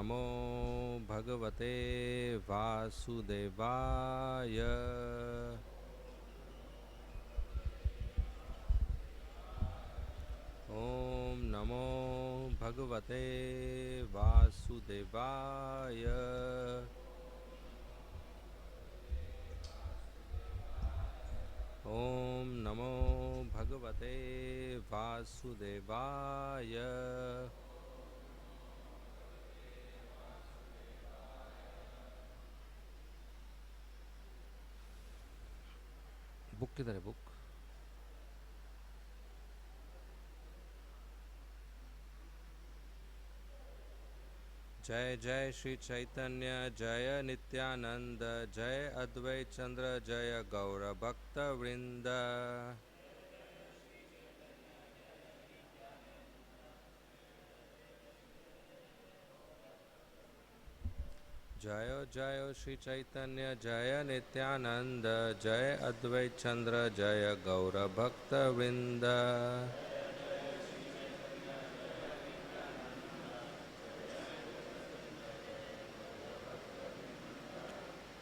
नमो भगवते वासुदेवाय। ॐ नमो भगवते वासुदेवाय। ॐ नमो भगवते वासुदेवाय। बुक किधर है बुक? जय जय श्री चैतन्य जय नित्यानंद जय अद्वैत चंद्र जय गौर भक्त वृंद। जय जय श्री चैतन्य जय नित्यानंद जय अद्वैत चंद्र जय गौर भक्त वृंद।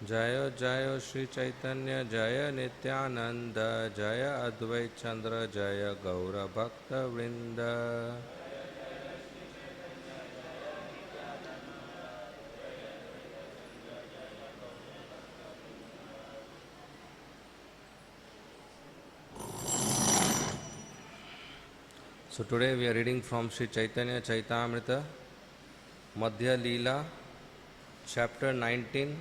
जय जय श्री चैतन्य जय नित्यानंद जय अद्वैत चंद्र जय गौर भक्त वृंद। So today we are reading from Sri Chaitanya Chaitamrita Madhya Leela, chapter 19.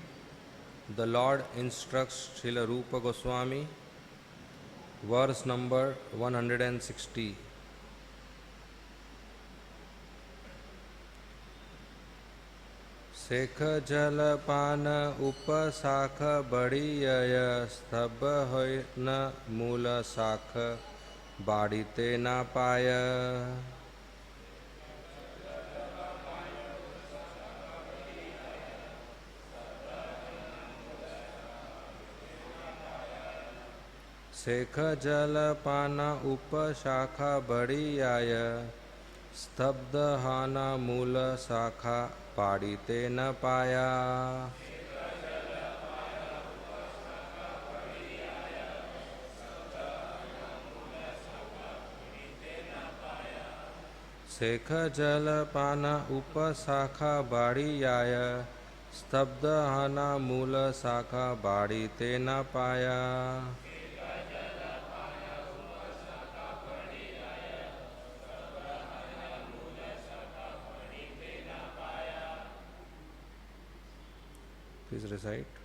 The Lord instructs Srila Rupa Goswami, verse number 160. Sheikh जलपान उपशाख बड़ियय स्तभ होय न मूल शाख बाड़ीते न पाय। शेख जलपान उपशाखा बड़ियाय स्तब्ध हाना मूल शाखा पाड़ीते न पाया। शेख जलपान उपशाखा बाड़ियाय स्तब्ध हाना मूल शाखा बाड़ीते न पाया। Please recite.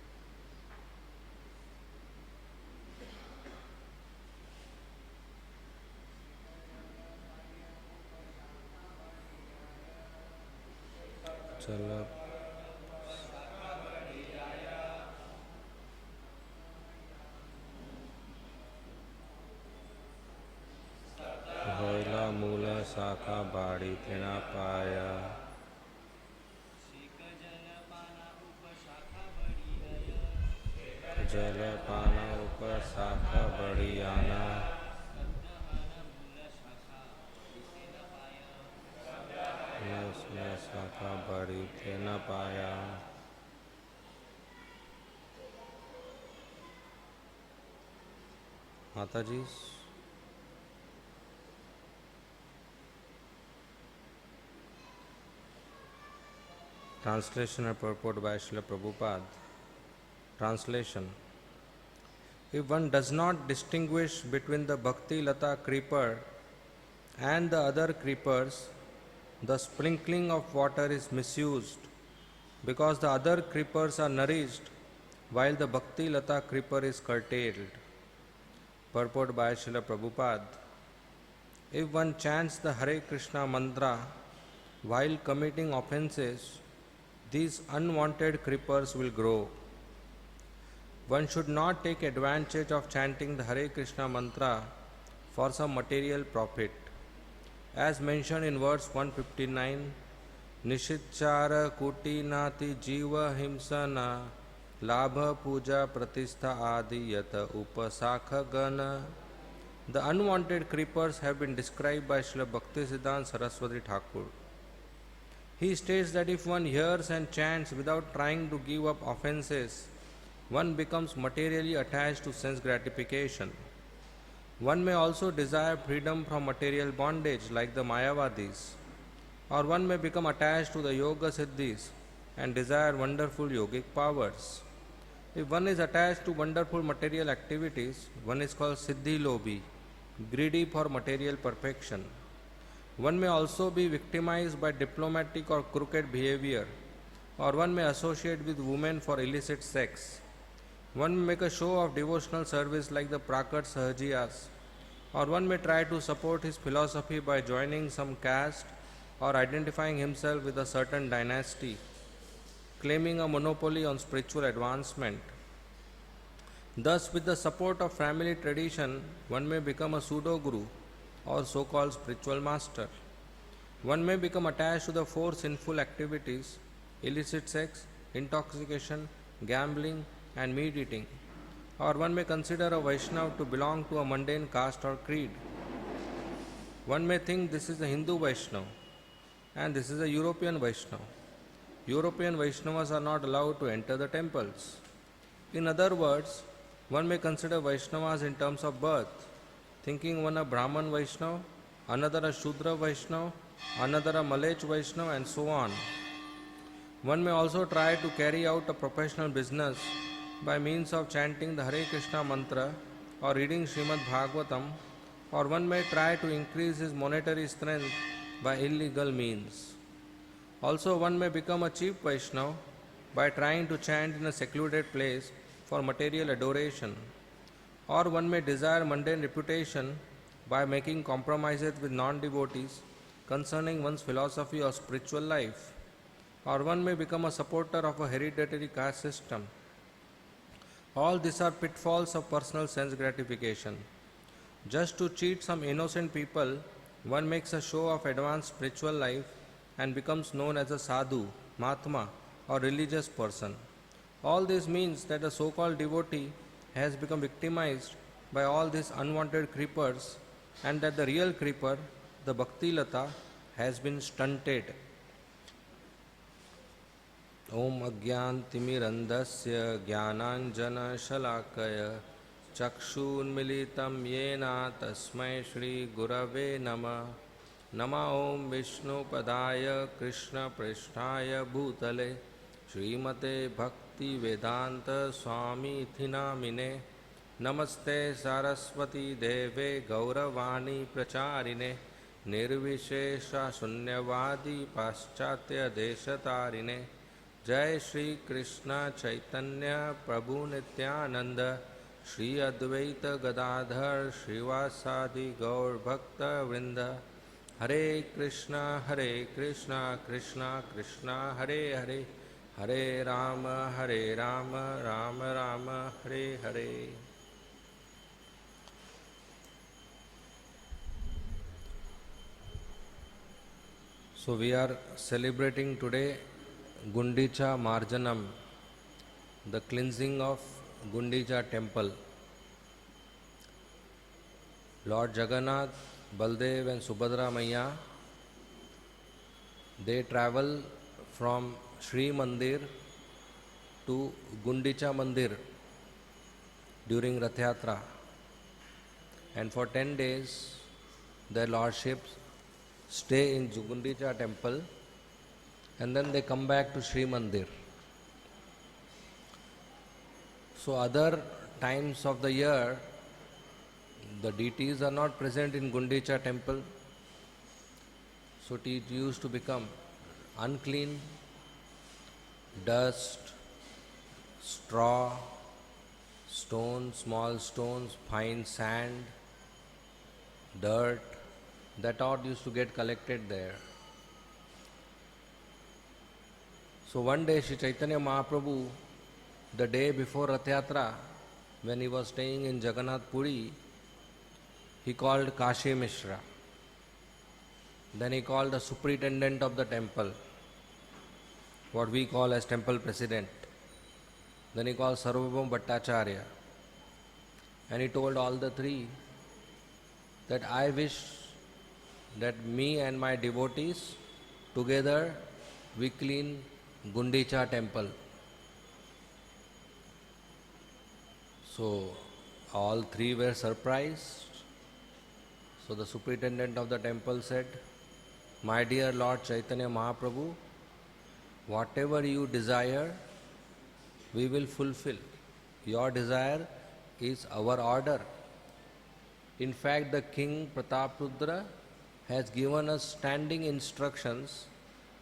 चल होयला मूल शाखा बाड़ीते न पाया। जलपान उपशाखा बड़ियाना शाखा बाड़ीते न पाया। माता जी, translation and purport by Srila Prabhupada. Translation. If one does not distinguish between the Bhakti Lata creeper and the other creepers, the sprinkling of water is misused because the other creepers are nourished while the Bhakti Lata creeper is curtailed. Purport by Srila Prabhupada. If one chants the Hare Krishna mantra while committing offences, these unwanted creepers will grow. One should not take advantage of chanting the Hare Krishna mantra for some material profit. As mentioned in verse 159, Nishitchara kuti nati jiva himsana labha puja pratistha adi yata upasakha gana. The unwanted creepers have been described by Srila Bhaktisiddhanta Saraswati Thakur. He states that if one hears and chants without trying to give up offenses, one becomes materially attached to sense gratification. One may also desire freedom from material bondage like the Mayavadis, or one may become attached to the Yoga Siddhis and desire wonderful yogic powers. If one is attached to wonderful material activities, one is called Siddhi Lobi, greedy for material perfection. One may also be victimized by diplomatic or crooked behavior, or one may associate with women for illicit sex. One may make a show of devotional service like the Prakat Sahajiyas, or one may try to support his philosophy by joining some caste or identifying himself with a certain dynasty, claiming a monopoly on spiritual advancement. Thus, with the support of family tradition, one may become a pseudo guru or so called spiritual master. One may become attached to the four sinful activities illicit sex, intoxication, gambling, and meat eating. Or one may consider a Vaishnava to belong to a mundane caste or creed. One may think this is a Hindu Vaishnava and this is a European Vaishnava. European Vaishnavas are not allowed to enter the temples. In other words, one may consider Vaishnavas in terms of birth, thinking one a Brahman Vaishnava, another a Shudra Vaishnava, another a Malech Vaishnava, and so on. One may also try to carry out a professional business by means of chanting the Hare Krishna mantra or reading Srimad Bhagavatam, or one may try to increase his monetary strength by illegal means. Also, one may become a cheap Vaishnava by trying to chant in a secluded place for material adoration, or one may desire mundane reputation by making compromises with non-devotees concerning one's philosophy or spiritual life, or one may become a supporter of a hereditary caste system. All these are pitfalls of personal sense gratification. Just to cheat some innocent people, one makes a show of advanced spiritual life and becomes known as a sadhu, mahatma, or religious person. All this means that a so called devotee has become victimized by all these unwanted creepers, and that the real creeper, the Bhakti Lata, has been stunted. Om Agyantimirandasya Jnananjana Shalakaya Chakshunmilitam Yena Tasmai Shri Gurave Nama Nama Om Vishnu Padaya Krishna Prishnaya Bhutale Srimate Bhakti Vedanta Swami Thinamine Namaste Saraswati Deve Gauravani Pracharine Nirvishesha Sunyavadi Paschatya Deshatarine Jai Shri Krishna Chaitanya Prabhu Nityananda Shri Advaita Gadadhar Srivasadi Gaur Bhakta Vrinda Hare Krishna Krishna Krishna Hare Hare Hare Rama Rama Rama Hare Hare. So we are celebrating today Gundicha Marjanam, the cleansing of Gundicha temple. Lord Jagannath, Baldev and Subhadra Maiya, they travel from Sri Mandir to Gundicha Mandir during Rath Yatra, and for 10 days their lordships stay in Gundicha temple, and then they come back to Sri Mandir. So other times of the year, the deities are not present in Gundicha temple, so it used to become unclean, dust, straw, stones, small stones, fine sand, dirt, that all used to get collected there. So one day Sri Chaitanya Mahaprabhu, the day before Rath Yatra, when he was staying in Jagannath Puri, he called Kashi Mishra. Then he called the superintendent of the temple, what we call as temple president. Then he called Sarvabhauma Bhattacharya. And he told all the three that I wish that me and my devotees together we clean Gundicha temple. So all three were surprised. So the superintendent of the temple said, "My dear Lord Chaitanya Mahaprabhu, whatever you desire, we will fulfill. Your desire is our order. In fact, the king Prataprudra has given us standing instructions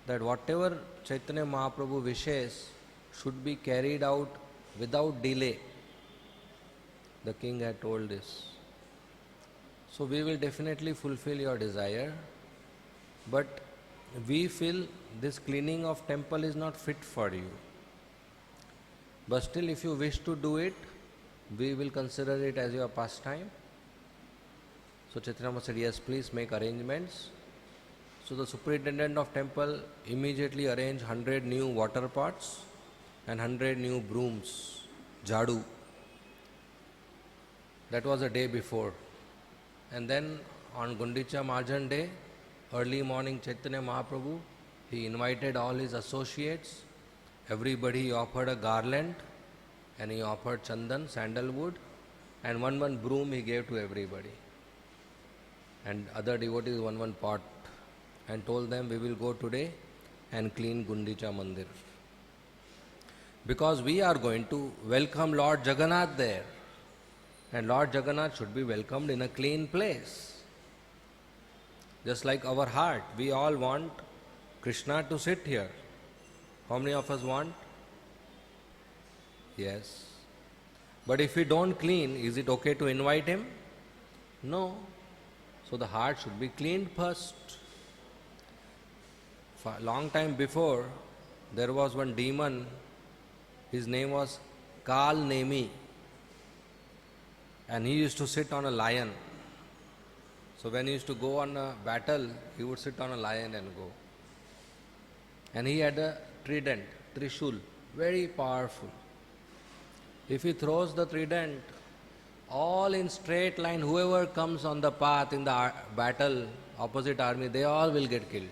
that whatever Chaitanya Mahaprabhu wishes should be carried out without delay." The king had told this. So we will definitely fulfill your desire, but we feel this cleaning of temple is not fit for you. But still, if you wish to do it, we will consider it as your pastime. So Chaitanya Mahaprabhu said, yes, please make arrangements. So the superintendent of temple immediately arranged 100 new water pots and 100 new brooms, jadu. That was the day before. And then on Gundicha Marjan day, early morning Chaitanya Mahaprabhu, he invited all his associates. Everybody offered a garland and he offered chandan, sandalwood, and one broom he gave to everybody. And other devotees one pot, and told them, we will go today and clean Gundicha Mandir. Because we are going to welcome Lord Jagannath there. And Lord Jagannath should be welcomed in a clean place. Just like our heart, we all want Krishna to sit here. How many of us want? Yes. But if we don't clean, is it okay to invite him? No. So the heart should be cleaned first. For a long time before, there was one demon, his name was Kal Nemi. And he used to sit on a lion. So when he used to go on a battle, he would sit on a lion and go. And he had a trident, Trishul, very powerful. If he throws the trident, all in straight line, whoever comes on the path in the battle, opposite army, they all will get killed.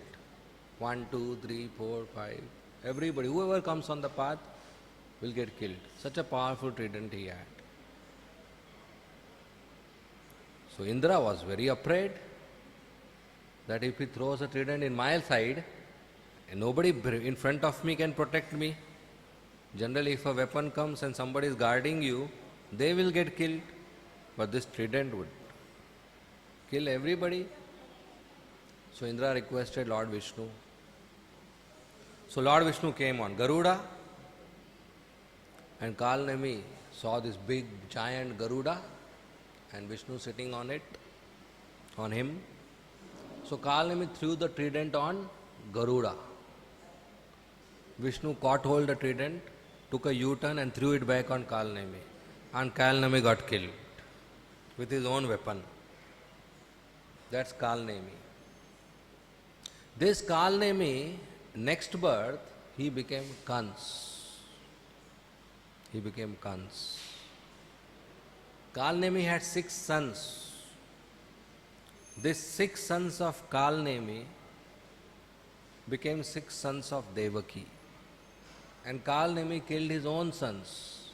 1, 2, 3, 4, 5. Everybody, whoever comes on the path will get killed. Such a powerful trident he had. So Indra was very afraid that if he throws a trident in my side, nobody in front of me can protect me. Generally, if a weapon comes and somebody is guarding you, they will get killed. But this trident would kill everybody. So Indra requested Lord Vishnu. So Lord Vishnu came on Garuda, and Kal Nemi saw this big giant Garuda and Vishnu sitting on it, on him. So Kal Nemi threw the trident on Garuda. Vishnu caught hold the trident, took a U-turn and threw it back on Kal Nemi. And Kal Nemi got killed with his own weapon. That's Kal Nemi. This Kal Nemi, next birth, he became Kans. He became Kans. Kal Nemi had 6 sons. These 6 sons of Kal Nemi became 6 sons of Devaki. And Kal Nemi killed his own sons.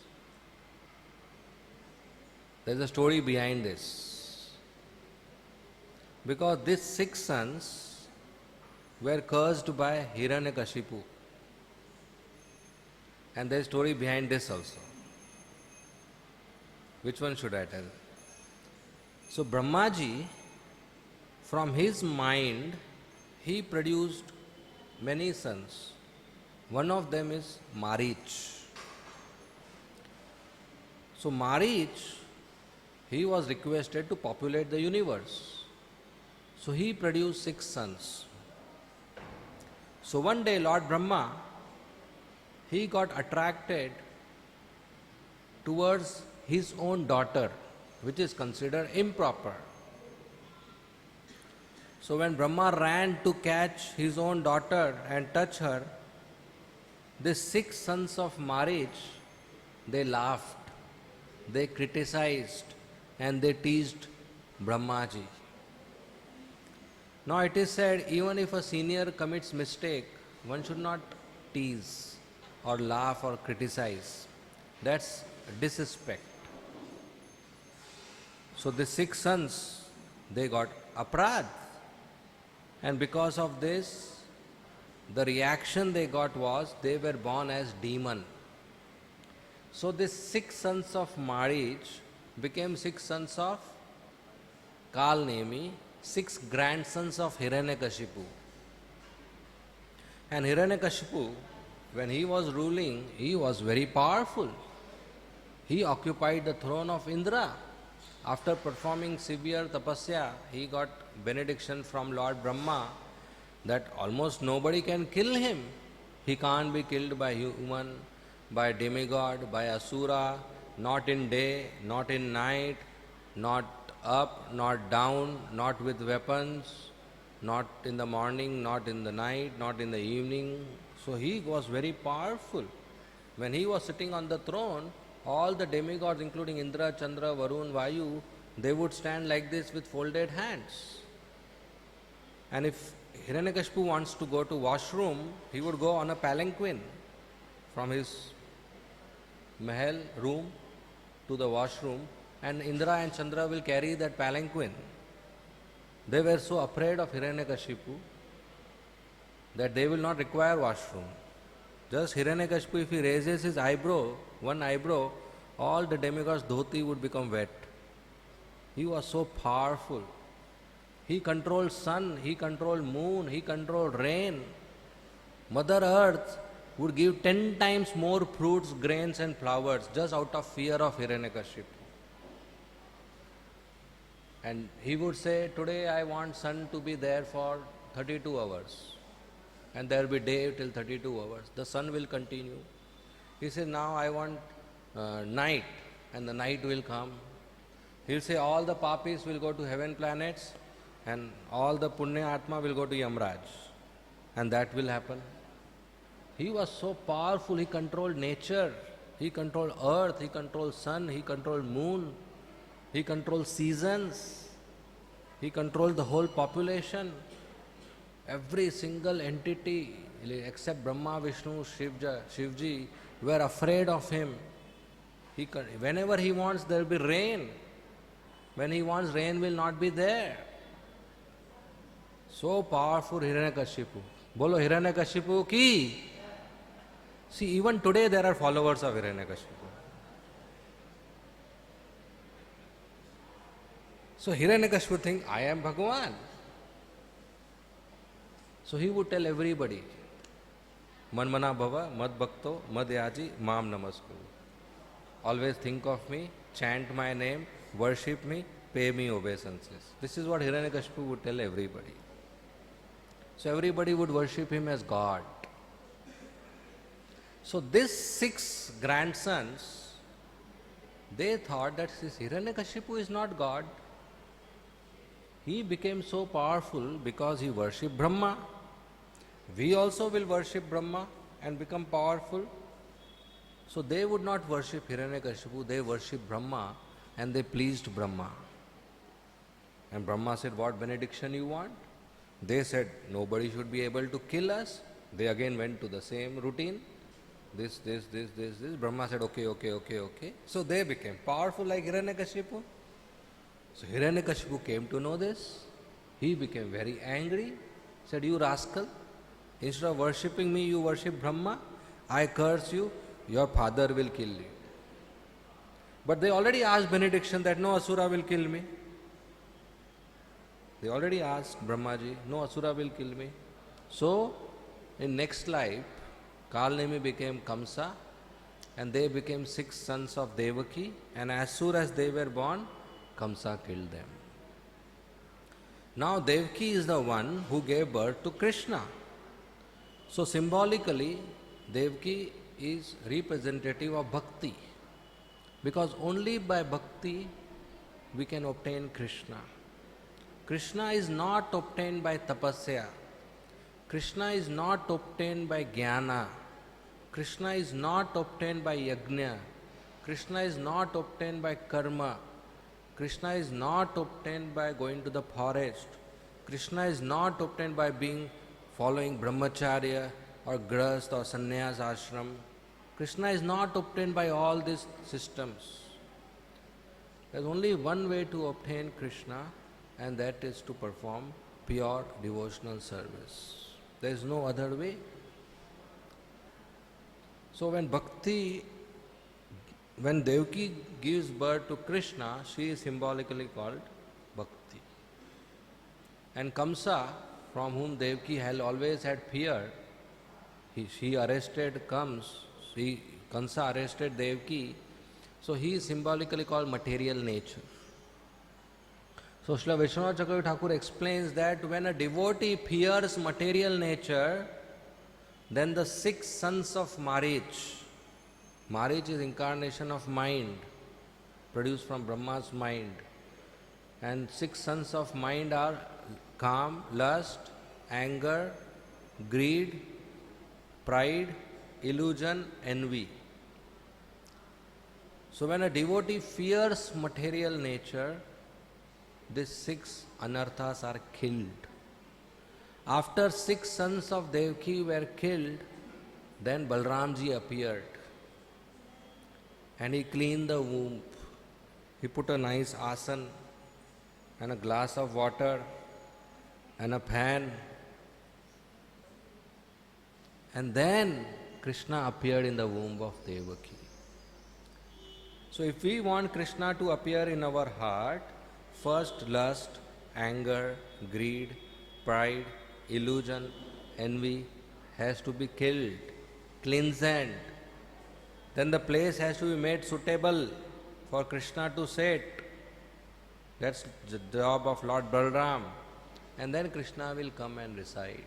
There is a story behind this. Because these 6 sons were cursed by Hiranyakashipu. And there is a story behind this also. Which one should I tell? So Brahmaji, from his mind, he produced many sons. One of them is Marich. So Marich, he was requested to populate the universe. So he produced 6 sons. So one day Lord Brahma, he got attracted towards his own daughter, which is considered improper. So when Brahma ran to catch his own daughter and touch her, the 6 sons of Marich, they laughed, they criticized, and they teased Brahmaji. Now it is said, even if a senior commits mistake, one should not tease or laugh or criticize. That's disrespect. So the 6 sons, they got aparadh. And because of this, the reaction they got was they were born as demon. So these 6 sons of Marich became 6 sons of Kalnemi, 6 grandsons of Hiranyakashipu. And Hiranyakashipu, when he was ruling, he was very powerful. He occupied the throne of Indra. After performing severe tapasya, he got benediction from Lord Brahma that almost nobody can kill him. He can't be killed by human, by demigod, by asura, not in day, not in night, not up, not down, not with weapons, not in the morning, not in the night, not in the evening. So he was very powerful. When he was sitting on the throne, all the demigods, including Indra, Chandra, Varun, Vayu, they would stand like this with folded hands. And if Hiranyakashipu wants to go to washroom, he would go on a palanquin from his mahal room to the washroom, and Indra and Chandra will carry that palanquin. They were so afraid of Hiranyakashipu that they will not require washroom. Just Hiranyakashipu, if he raises his eyebrow, one eyebrow, all the demigods' dhoti would become wet. He was so powerful. He controlled sun, he controlled moon, he controlled rain. Mother Earth would give 10 times more fruits, grains and flowers just out of fear of Hiranyakashipu. And he would say, today I want sun to be there for 32 hours. And there will be day till 32 hours. The sun will continue. He says, now I want night, and the night will come. He'll say, all the papis will go to heaven planets, and all the punya atma will go to Yamraj. And that will happen. He was so powerful, he controlled nature, he controlled earth, he controlled sun, he controlled moon, he controlled seasons, he controlled the whole population. Every single entity except Brahma, Vishnu, Shivji were afraid of him. Whenever he wants, there will be rain. When he wants, rain will not be there. So powerful Hiranyakashipu. Bolo Hiranyakashipu ki. See, even today there are followers of Hiranyakashipu. So Hiranyakashipu thinks, I am Bhagavan. So he would tell everybody, Manmana Bhava, Mad Bhakto, Mad Yaji, Mam Namaskuru. Always think of me, chant my name, worship me, pay me obeisances. This is what Hiranyakashipu would tell everybody. So everybody would worship him as God. So these 6 grandsons, they thought that this Hiranyakashipu is not God. He became so powerful because he worshipped Brahma. We also will worship Brahma and become powerful. So they would not worship Hiranyakashipu, they worshipped Brahma and they pleased Brahma. And Brahma said, what benediction you want? They said, nobody should be able to kill us. They again went to the same routine. This. Brahma said, okay. So they became powerful like Hiranyakashipu. So Hiranyakashipu came to know this. He became very angry. Said, you rascal, instead of worshipping me, you worship Brahma. I curse you, your father will kill you. But they already asked benediction that no asura will kill me. They already asked Brahmaji, no asura will kill me. So, in next life, Kalnemi became Kamsa and they became 6 sons of Devaki, and as soon as they were born, Kamsa killed them. Now Devaki is the one who gave birth to Krishna. So symbolically, Devaki is representative of bhakti, because only by bhakti we can obtain Krishna. Krishna is not obtained by tapasya. Krishna is not obtained by jnana. Krishna is not obtained by yajna. Krishna is not obtained by karma. Krishna is not obtained by going to the forest. Krishna is not obtained by following brahmacharya, or grahast or sannyas ashram. Krishna is not obtained by all these systems. There is only one way to obtain Krishna, and that is to perform pure devotional service. There is no other way. So when Devaki gives birth to Krishna, she is symbolically called Bhakti. And Kamsa, from whom Devaki had always had fear, Kamsa arrested Devaki, so he is symbolically called material nature. So Srila Vishwanath Chakravarti Thakur explains that when a devotee fears material nature, then the 6 sons of Marich is incarnation of mind, produced from Brahma's mind. And 6 sons of mind are Kam, lust, anger, greed, pride, illusion, envy. So when a devotee fears material nature, these 6 anarthas are killed. After 6 sons of Devaki were killed, then Balramji appeared and he cleaned the womb. He put a nice asan and a glass of water and a pan, and then Krishna appeared in the womb of Devaki. So if we want Krishna to appear in our heart, first lust, anger, greed, pride, illusion, envy has to be killed, cleansed. Then the place has to be made suitable for Krishna to sit. That's the job of Lord Balram. And then Krishna will come and reside.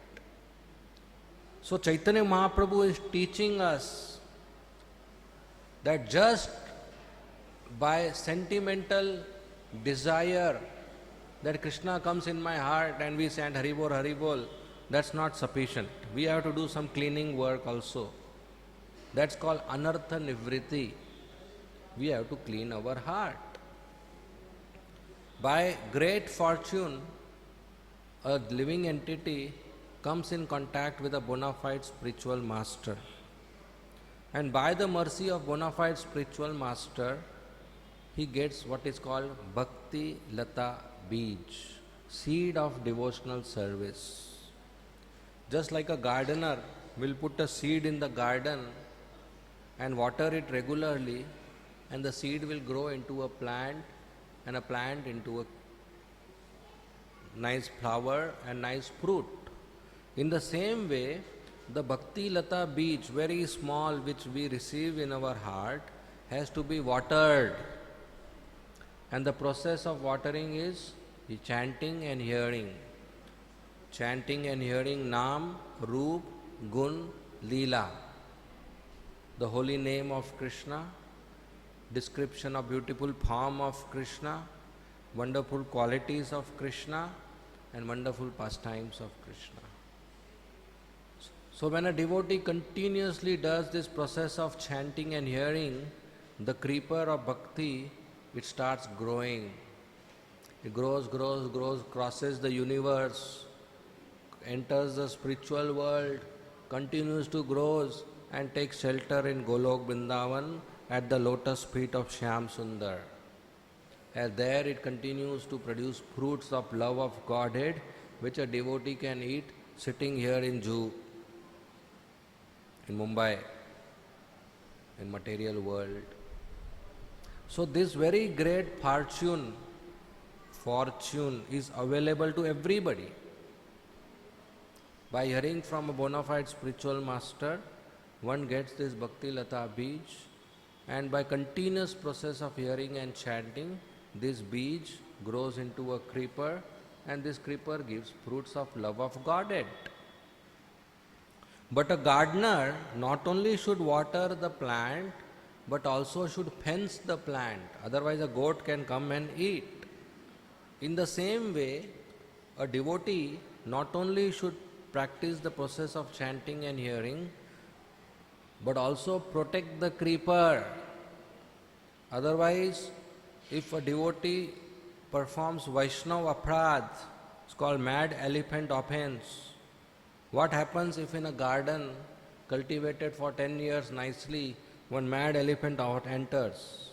So Chaitanya Mahaprabhu is teaching us that just by sentimental desire that Krishna comes in my heart and we chant Haribol, Haribol, that's not sufficient. We have to do some cleaning work also. That's called anartha nivriti. We have to clean our heart. By great fortune, a living entity comes in contact with a bona fide spiritual master. And by the mercy of bona fide spiritual master, he gets what is called Bhakti Lata Bij, seed of devotional service. Just like a gardener will put a seed in the garden and water it regularly, and the seed will grow into a plant, and a plant into a nice flower and nice fruit. In the same way, the Bhakti Lata Bij, very small, which we receive in our heart, has to be watered. And the process of watering is the chanting and hearing. Chanting and hearing Nam, Roop, Gun, Leela, the holy name of Krishna, description of beautiful form of Krishna, wonderful qualities of Krishna, and wonderful pastimes of Krishna. So when a devotee continuously does this process of chanting and hearing, the creeper of bhakti, it starts growing. It grows, crosses the universe, enters the spiritual world, continues to grow and takes shelter in Golok Vrindavan at the lotus feet of Shyam Sundar. As there it continues to produce fruits of love of Godhead, which a devotee can eat sitting here in Juhu, in Mumbai, in material world. So this very great fortune is available to everybody. By hearing from a bona fide spiritual master, one gets this Bhakti Lata Bij, and by continuous process of hearing and chanting, this Bij grows into a creeper, and this creeper gives fruits of love of Godhead. But a gardener not only should water the plant, but also should fence the plant, otherwise a goat can come and eat. In the same way, a devotee not only should practice the process of chanting and hearing, but also protect the creeper. Otherwise, if a devotee performs Vaishnava Apradh, it's called mad elephant offense. What happens if in a garden cultivated for 10 years nicely, one mad elephant out enters.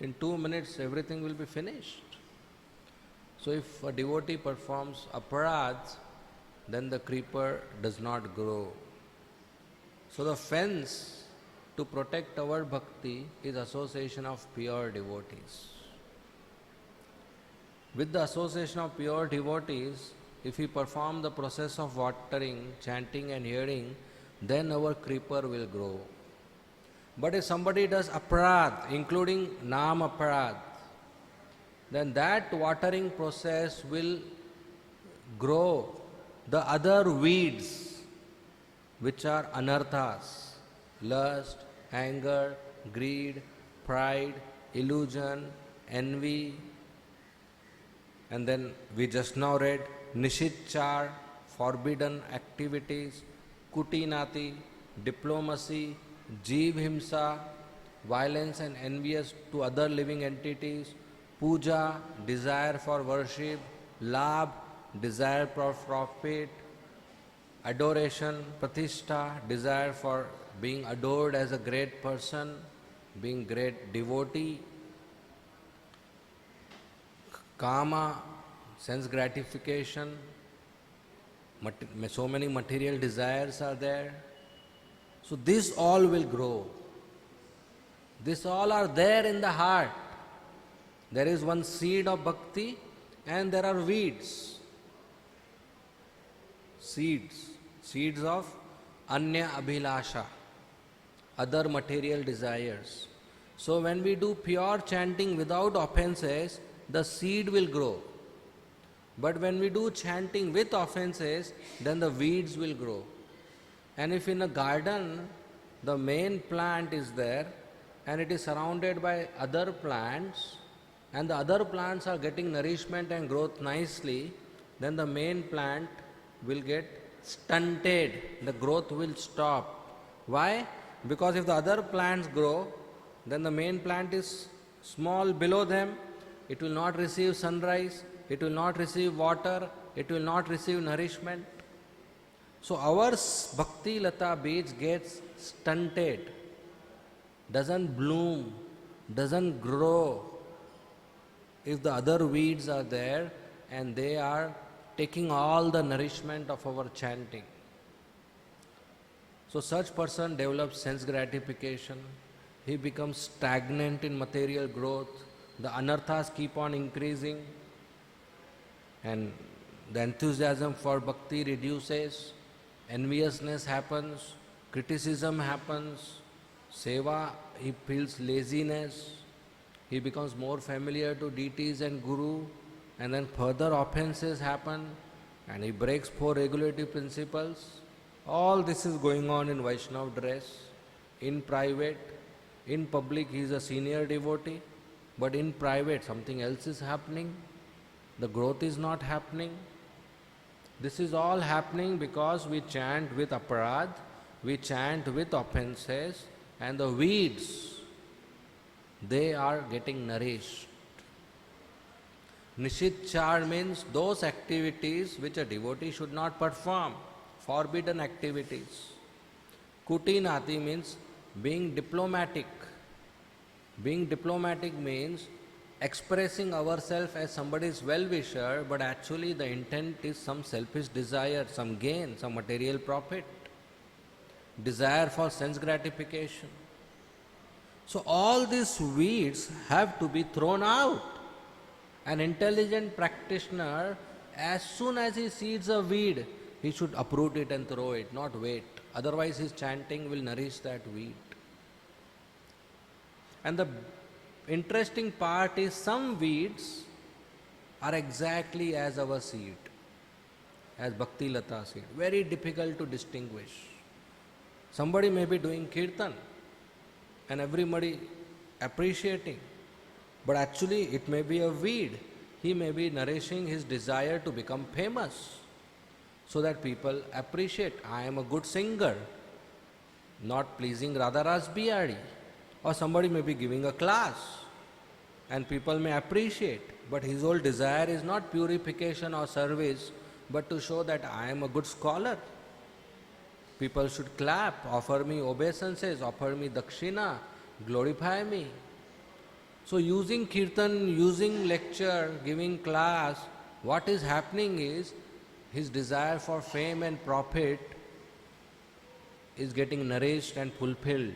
In 2 minutes, everything will be finished. So if a devotee performs aparadhs, then the creeper does not grow. So the fence to protect our bhakti is association of pure devotees. With the association of pure devotees, if we perform the process of watering, chanting and hearing, then our creeper will grow. But if somebody does aparadh, including nam aparadh, then that watering process will grow the other weeds which are anarthas, lust, anger, greed, pride, illusion, envy. And then we just now read nishitchar, forbidden activities, kutinati, diplomacy, jeev himsa, violence and envious to other living entities, puja, desire for worship, labh, desire for profit, adoration, pratishtha, desire for being adored as a great person, being great devotee, kama, sense gratification, so many material desires are there. So this all will grow. This all are there in the heart. There is one seed of bhakti and there are weeds. Seeds of anya abhilasha, other material desires. So when we do pure chanting without offenses, the seed will grow. But when we do chanting with offenses, then the weeds will grow. And if in a garden the main plant is there and it is surrounded by other plants, and the other plants are getting nourishment and growth nicely, then the main plant will get stunted, the growth will stop. Why? Because if the other plants grow, then the main plant is small below them, it will not receive sunrise, it will not receive water, it will not receive nourishment. So our Bhakti Lata Beej gets stunted, doesn't bloom, doesn't grow, if the other weeds are there and they are taking all the nourishment of our chanting. So such person develops sense gratification, he becomes stagnant in material growth, the anarthas keep on increasing and the enthusiasm for bhakti reduces, enviousness happens, criticism happens, seva, he feels laziness, he becomes more familiar to deities and guru, and then further offenses happen and he breaks 4 regulative principles. All this is going on in Vaishnav dress, in private, in public he is a senior devotee, but in private something else is happening, the growth is not happening. This is all happening because we chant with aparadh, we chant with offenses, and the weeds, they are getting nourished. Nishitchar means those activities which a devotee should not perform, forbidden activities. Kutinati means being diplomatic. Being diplomatic means expressing ourselves as somebody's well-wisher, but actually the intent is some selfish desire, some gain, some material profit, desire for sense gratification. So all these weeds have to be thrown out. An intelligent practitioner, as soon as he sees a weed, he should uproot it and throw it, not wait. Otherwise his chanting will nourish that weed. And the interesting part is some weeds are exactly as our seed, as Bhakti Lata seed. Very difficult to distinguish. Somebody may be doing kirtan and everybody appreciating, but actually it may be a weed. He may be nourishing his desire to become famous so that people appreciate, I am a good singer, not pleasing Radha Ras Bihari. Or somebody may be giving a class and people may appreciate, but his whole desire is not purification or service, but to show that I am a good scholar. People should clap, offer me obeisances, offer me dakshina, glorify me. So using kirtan, using lecture, giving class, what is happening is his desire for fame and profit is getting nourished and fulfilled.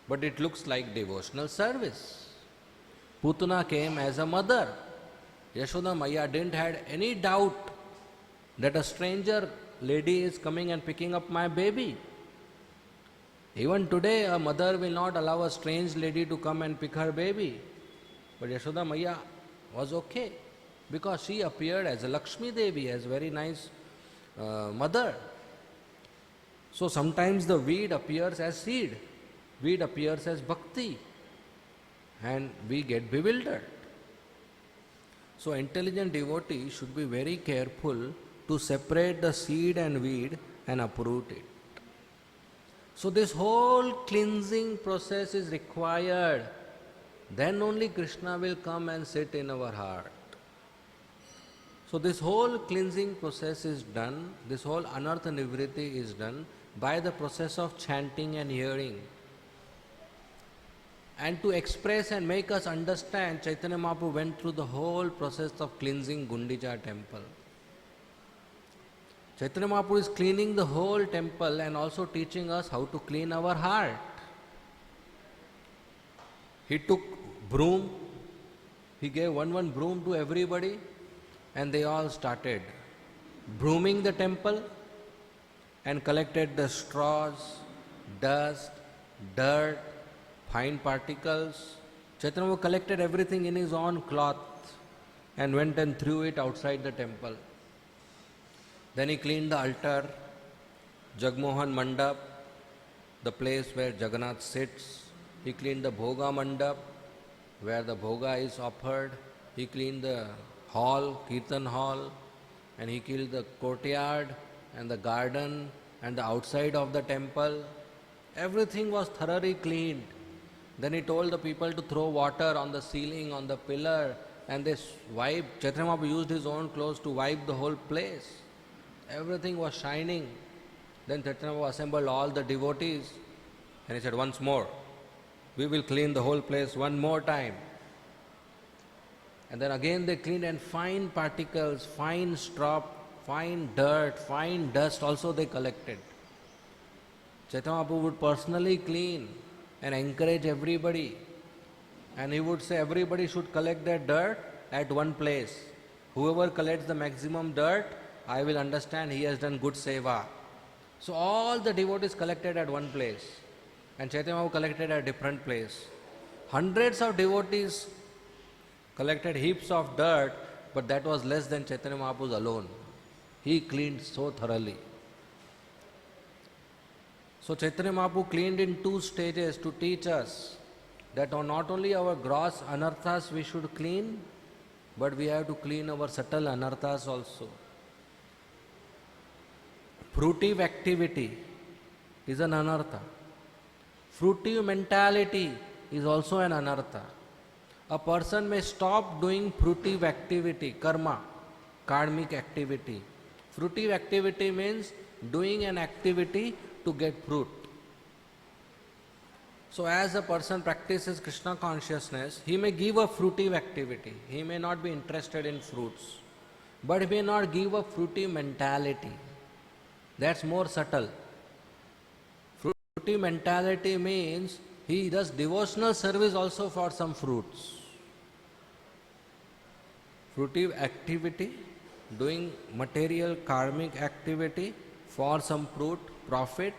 But it looks like devotional service. Putana came as a mother. Yashoda Maya didn't had any doubt that a stranger lady is coming and picking up my baby. Even today, a mother will not allow a strange lady to come and pick her baby. But Yashoda Maya was okay because she appeared as a Lakshmi Devi, as a very nice mother. So sometimes the weed appears as seed, weed appears as bhakti, and we get bewildered. So intelligent devotee should be very careful to separate the seed and weed and uproot it. So this whole cleansing process is required. Then only Krishna will come and sit in our heart. So this whole cleansing process is done, this whole anartha nivritti is done by the process of chanting and hearing. And to express and make us understand, Chaitanya Mahaprabhu went through the whole process of cleansing Gundicha temple. Chaitanya Mahaprabhu is cleaning the whole temple and also teaching us how to clean our heart. He took broom, he gave one broom to everybody, and they all started brooming the temple and collected the straws, dust, dirt, fine particles. Chaitanya Mahaprabhu collected everything in his own cloth and went and threw it outside the temple. Then he cleaned the altar, Jagmohan Mandap, the place where Jagannath sits. He cleaned the Bhoga Mandap, where the Bhoga is offered. He cleaned the hall, Kirtan hall, and he cleaned the courtyard and the garden and the outside of the temple. Everything was thoroughly cleaned. Then he told the people to throw water on the ceiling, on the pillar, and they wiped. Chaitanya Mahaprabhu used his own clothes to wipe the whole place. Everything was shining. Then Chaitanya Mahaprabhu assembled all the devotees and he said, once more, we will clean the whole place one more time. And then again they cleaned, and fine particles, fine straw, fine dirt, fine dust also they collected. Chaitanya Mahaprabhu would personally clean and encourage everybody. And he would say everybody should collect their dirt at one place. Whoever collects the maximum dirt, I will understand he has done good seva. So all the devotees collected at one place, and Chaitanya Mahaprabhu collected at a different place. Hundreds of devotees collected heaps of dirt, but that was less than Chaitanya Mahaprabhu alone. He cleaned so thoroughly. So Chaitanya Mahaprabhu cleaned in two stages to teach us that not only our gross anarthas we should clean, but we have to clean our subtle anarthas also. Fruitive activity is an anartha. Fruitive mentality is also an anartha. A person may stop doing fruitive activity, karma, karmic activity. Fruitive activity means doing an activity to get fruit. So as a person practices Krishna consciousness, he may give a fruitive activity. He may not be interested in fruits, but he may not give a fruitive mentality. That's more subtle. Fruitive mentality means he does devotional service also for some fruits. Fruitive activity, doing material karmic activity for some fruit, profit.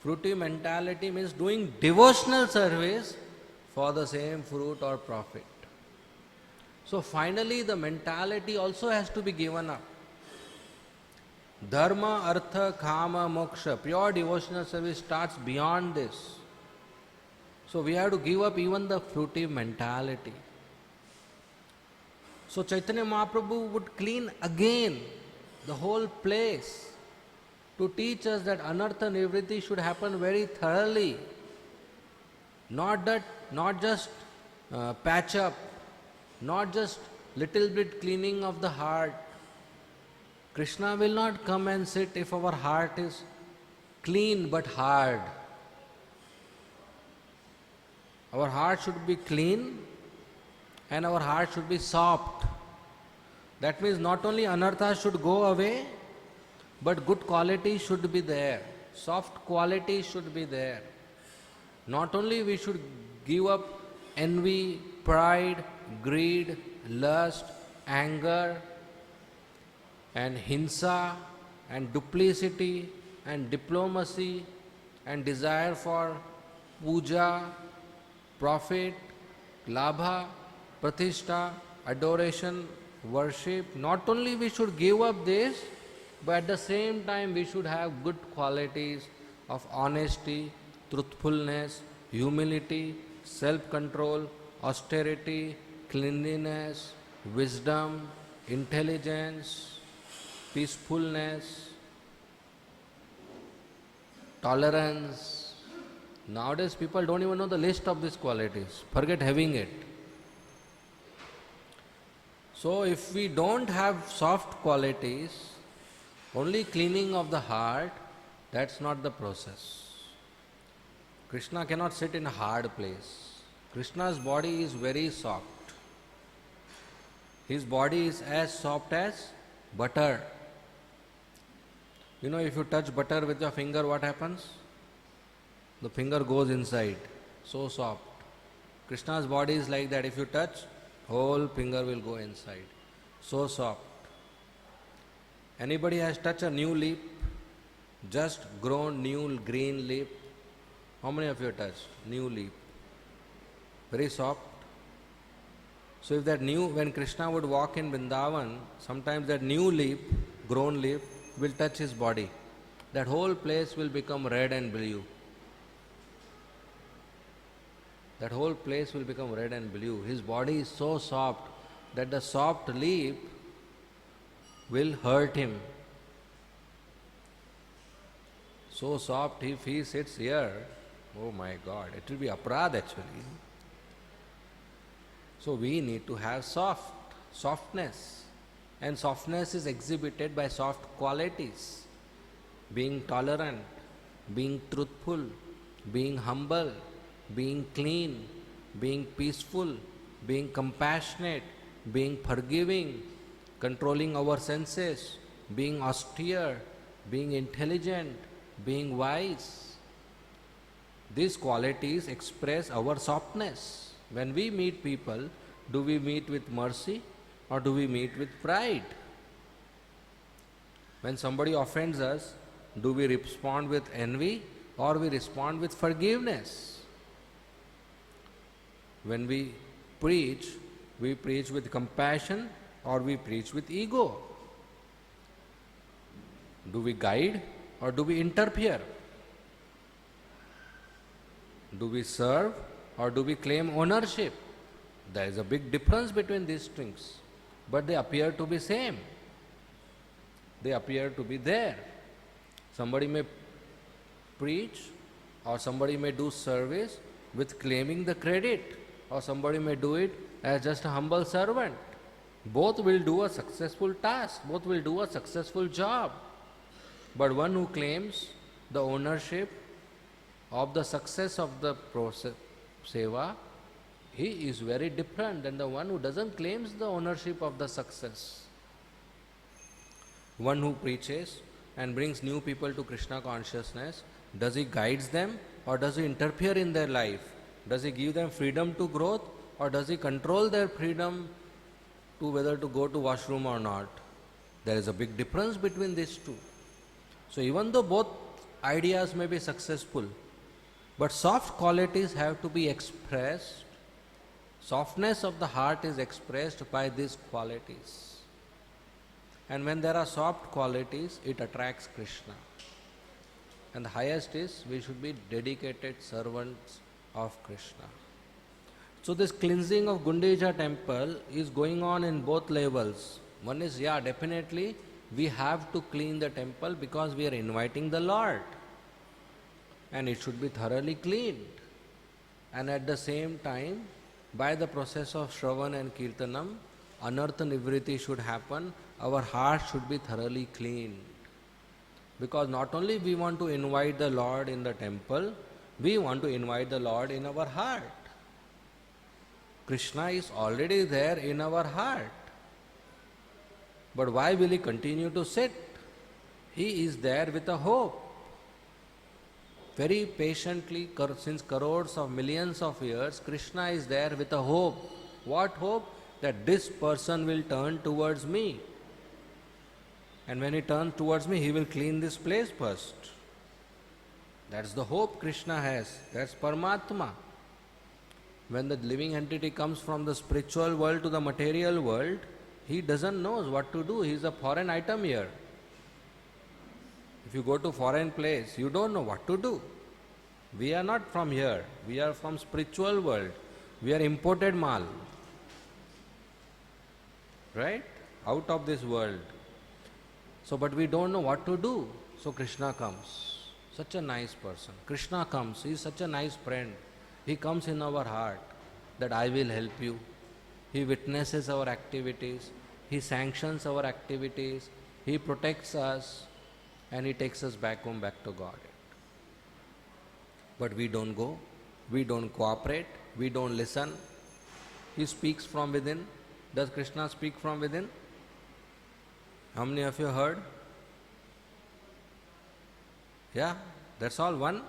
Fruitive mentality means doing devotional service for the same fruit or profit. So finally the mentality also has to be given up. Dharma, artha, kama, moksha, pure devotional service starts beyond this. So we have to give up even the fruitive mentality. So Chaitanya Mahaprabhu would clean again the whole place to teach us that anartha nivritti should happen very thoroughly. Not just patch up, not just little bit cleaning of the heart. Krishna will not come and sit if our heart is clean but hard. Our heart should be clean and our heart should be soft. That means not only anartha should go away, but good quality should be there. Soft quality should be there. Not only we should give up envy, pride, greed, lust, anger, and hinsa, and duplicity, and diplomacy, and desire for puja, profit, labha, pratishtha, adoration, worship. Not only we should give up this, but at the same time we should have good qualities of honesty, truthfulness, humility, self-control, austerity, cleanliness, wisdom, intelligence, peacefulness, tolerance. Nowadays people don't even know the list of these qualities, forget having it. So if we don't have soft qualities, only cleaning of the heart, that's not the process. Krishna cannot sit in a hard place. Krishna's body is very soft. His body is as soft as butter. You know, if you touch butter with your finger, what happens? The finger goes inside. So soft. Krishna's body is like that. If you touch, whole finger will go inside. So soft. Anybody has touched a new leaf? Just grown new green leaf? How many of you have touched new leaf? Very soft. So if that new, when Krishna would walk in Vrindavan, sometimes that new leaf, grown leaf, will touch his body. That whole place will become red and blue. That whole place will become red and blue. His body is so soft that the soft leaf will hurt him. So soft, if he sits here, oh my God, it will be aparadh actually. So we need to have softness. And softness is exhibited by soft qualities. Being tolerant, being truthful, being humble, being clean, being peaceful, being compassionate, being forgiving, controlling our senses, being austere, being intelligent, being wise. These qualities express our softness. When we meet people, do we meet with mercy or do we meet with pride? When somebody offends us, do we respond with envy or we respond with forgiveness? When we preach with compassion or we preach with ego? Do we guide or do we interfere? Do we serve or do we claim ownership? There is a big difference between these things, but they appear to be same. They appear to be there. Somebody may preach or somebody may do service with claiming the credit, or somebody may do it as just a humble servant. Both will do a successful task, both will do a successful job. But one who claims the ownership of the success of the process, seva, he is very different than the one who doesn't claim the ownership of the success. One who preaches and brings new people to Krishna consciousness, does he guides them or does he interfere in their life? Does he give them freedom to growth or does he control their freedom to whether to go to washroom or not? There is a big difference between these two. So even though both ideas may be successful, but soft qualities have to be expressed. Softness of the heart is expressed by these qualities. And when there are soft qualities, it attracts Krishna. And the highest is, we should be dedicated servants of Krishna. So this cleansing of Gundecha temple is going on in both levels. One is, definitely we have to clean the temple because we are inviting the Lord. And it should be thoroughly cleaned. And at the same time, by the process of Shravan and Kirtanam, anartha nivriti should happen, our heart should be thoroughly cleaned. Because not only we want to invite the Lord in the temple, we want to invite the Lord in our heart. Krishna is already there in our heart. But why will he continue to sit? He is there with a hope. Very patiently, since crores of millions of years, Krishna is there with a hope. What hope? That this person will turn towards me. And when he turns towards me, he will clean this place first. That's the hope Krishna has. That's Paramatma. When the living entity comes from the spiritual world to the material world, he doesn't know what to do. He is a foreign item here. If you go to foreign place, you don't know what to do. We are not from here. We are from spiritual world. We are imported mal. Right? Out of this world. So, but we don't know what to do. So Krishna comes. Such a nice person. Krishna comes. He is such a nice friend. He comes in our heart that I will help you. He witnesses our activities. He sanctions our activities. He protects us. And he takes us back home, back to God. But we don't go. We don't cooperate. We don't listen. He speaks from within. Does Krishna speak from within? How many of you heard? Yeah, that's all one.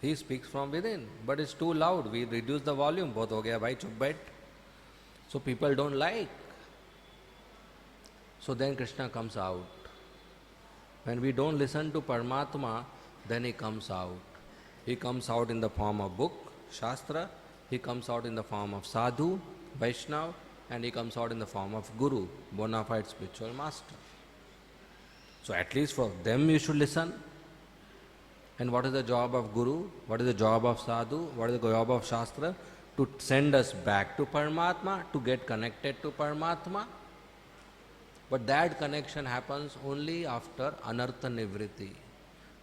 He speaks from within, but it's too loud. We reduce the volume. Bahut ho gaya bhai, chup baith. So people don't like. So then Krishna comes out. When we don't listen to Paramatma, then he comes out. He comes out in the form of book, Shastra. He comes out in the form of Sadhu, Vaishnav, and he comes out in the form of Guru, bona fide spiritual master. So at least for them you should listen. And what is the job of Guru? What is the job of Sadhu? What is the job of Shastra? To send us back to Paramatma, to get connected to Paramatma. But that connection happens only after anartha nivriti.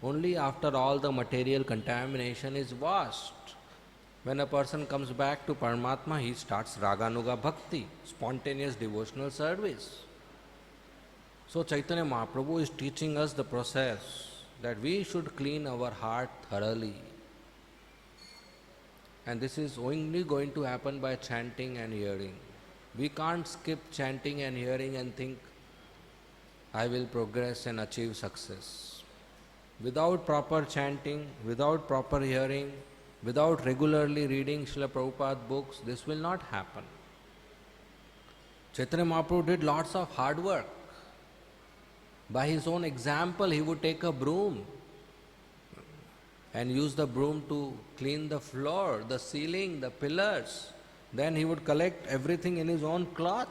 Only after all the material contamination is washed. When a person comes back to Paramatma, he starts Raganuga Bhakti, spontaneous devotional service. So Chaitanya Mahaprabhu is teaching us the process that we should clean our heart thoroughly. And this is only going to happen by chanting and hearing. We can't skip chanting and hearing and think, I will progress and achieve success. Without proper chanting, without proper hearing, without regularly reading Srila Prabhupada books, this will not happen. Chaitanya Mahaprabhu did lots of hard work. By his own example, he would take a broom and use the broom to clean the floor, the ceiling, the pillars. Then he would collect everything in his own cloth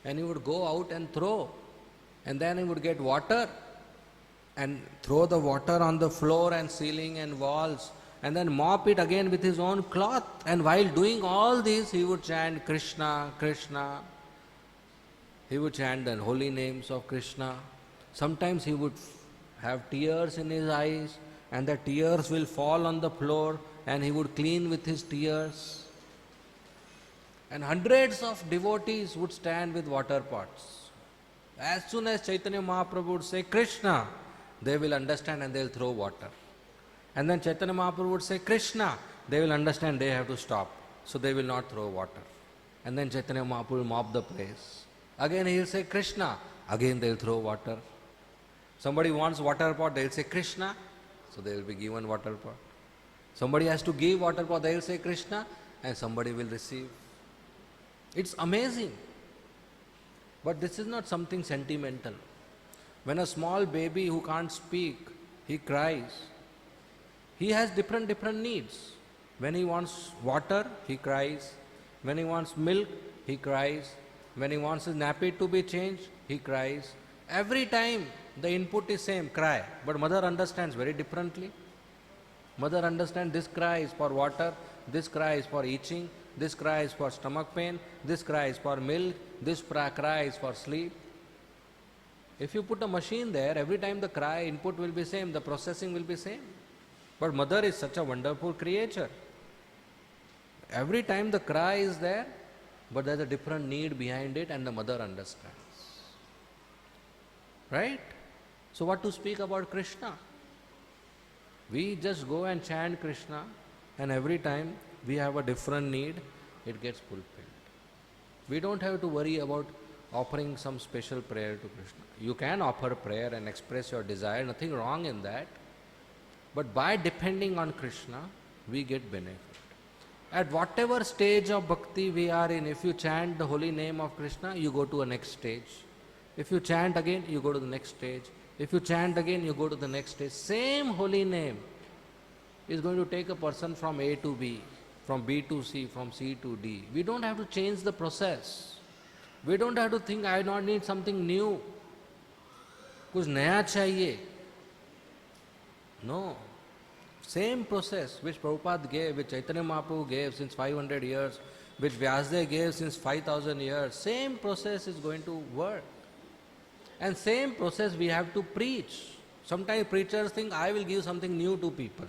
and he would go out and throw. And then he would get water and throw the water on the floor and ceiling and walls and then mop it again with his own cloth. And while doing all this, he would chant Krishna, Krishna. He would chant the holy names of Krishna. Sometimes he would have tears in his eyes and the tears will fall on the floor and he would clean with his tears. And hundreds of devotees would stand with water pots. As soon as Chaitanya Mahaprabhu would say Krishna, they will understand and they will throw water. And then Chaitanya Mahaprabhu would say Krishna, they will understand they have to stop. So they will not throw water. And then Chaitanya Mahaprabhu will mop the place. Again he will say Krishna, again they will throw water. Somebody wants water pot, they will say Krishna, so they will be given water pot. Somebody has to give water pot, they will say Krishna, and somebody will receive. It's amazing. But this is not something sentimental. When a small baby who can't speak, he cries. He has different needs. When he wants water, he cries. When he wants milk, he cries. When he wants his nappy to be changed, he cries. Every time the input is same, cry. But mother understands very differently. Mother understands this cry is for water, this cry is for itching, this cry is for stomach pain, this cry is for milk, this cry is for sleep. If you put a machine there, every time the cry input will be same, the processing will be same. But mother is such a wonderful creature. Every time the cry is there, but there's a different need behind it and the mother understands. Right? So what to speak about Krishna? We just go and chant Krishna, and every time we have a different need, it gets fulfilled. We don't have to worry about offering some special prayer to Krishna. You can offer prayer and express your desire, nothing wrong in that. But by depending on Krishna, we get benefit. At whatever stage of bhakti we are in, if you chant the holy name of Krishna, you go to a next stage. If you chant again, you go to the next stage. If you chant again, you go to the next stage. Same holy name is going to take a person from A to B, from B to C, from C to D. We don't have to change the process. We don't have to think, I not need something new. कुछ नया चाहिए. No. Same process which Prabhupada gave, which Chaitanya Mahaprabhu gave since 500 years, which Vyasadeva gave since 5,000 years, same process is going to work. And same process we have to preach. Sometimes preachers think, I will give something new to people.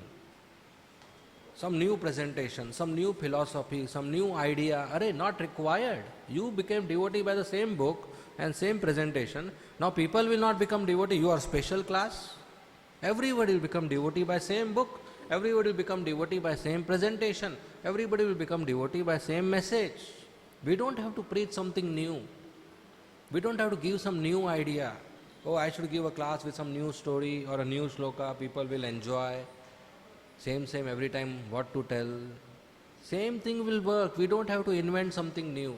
Some new presentation, some new philosophy, some new idea. Arey, not required. You became devotee by the same book and same presentation. Now people will not become devotee. You are special class. Everybody will become devotee by same book. Everybody will become devotee by same presentation. Everybody will become devotee by same message. We don't have to preach something new. We don't have to give some new idea. Oh, I should give a class with some new story or a new shloka. People will enjoy. Same every time what to tell. Same thing will work. We don't have to invent something new.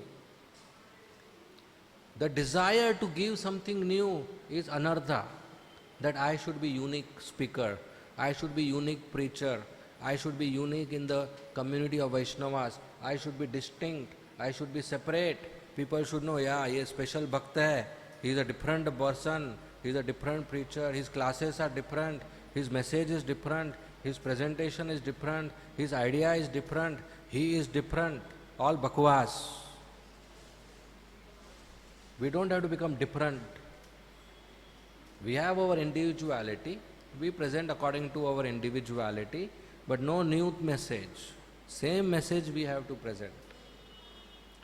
The desire to give something new is anartha. That I should be unique speaker. I should be unique preacher. I should be unique in the community of Vaishnavas. I should be distinct. I should be separate. People should know, yeah, he is special bhakta hai. He is a different person. He is a different preacher. His classes are different. His message is different. His presentation is different. His idea is different. He is different. All bakwas. We don't have to become different. We have our individuality. We present according to our individuality, but no new message. Same message we have to present.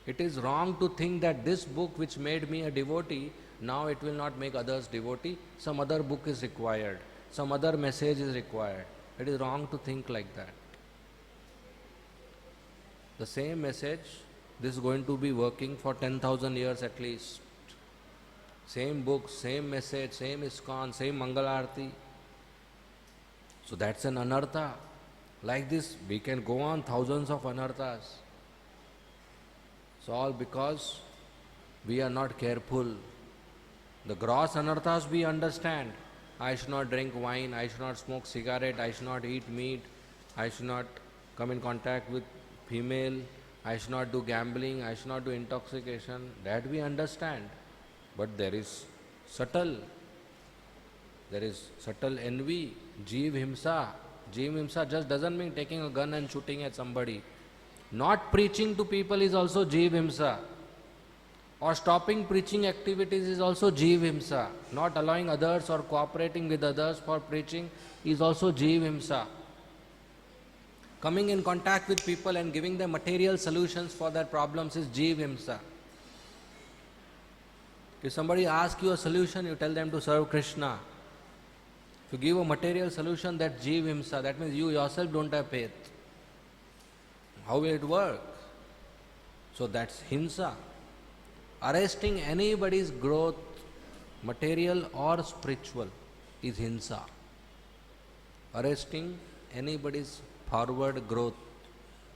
It is wrong to think that this book which made me a devotee, now it will not make others devotee. Some other book is required. Some other message is required. It is wrong to think like that. The same message, this is going to be working for 10,000 years at least. Same book, same message, same ISKCON, same Mangalarti. So that's an anartha. Like this, we can go on thousands of anarthas. So all because we are not careful. The gross anarthas we understand. I should not drink wine, I should not smoke cigarette, I should not eat meat, I should not come in contact with female, I should not do gambling, I should not do intoxication. That we understand. But there is subtle envy, jeev himsa. Jeev himsa just doesn't mean taking a gun and shooting at somebody. Not preaching to people is also jeev himsa. Or stopping preaching activities is also jeev himsa. Not allowing others or cooperating with others for preaching is also jeev himsa. Coming in contact with people and giving them material solutions for their problems is jeev himsa. If somebody asks you a solution, you tell them to serve Krishna. If you give a material solution, that's jeev himsa. That means you yourself don't have faith. How will it work? So that's himsa. Arresting anybody's growth, material or spiritual, is hinsa. Arresting anybody's forward growth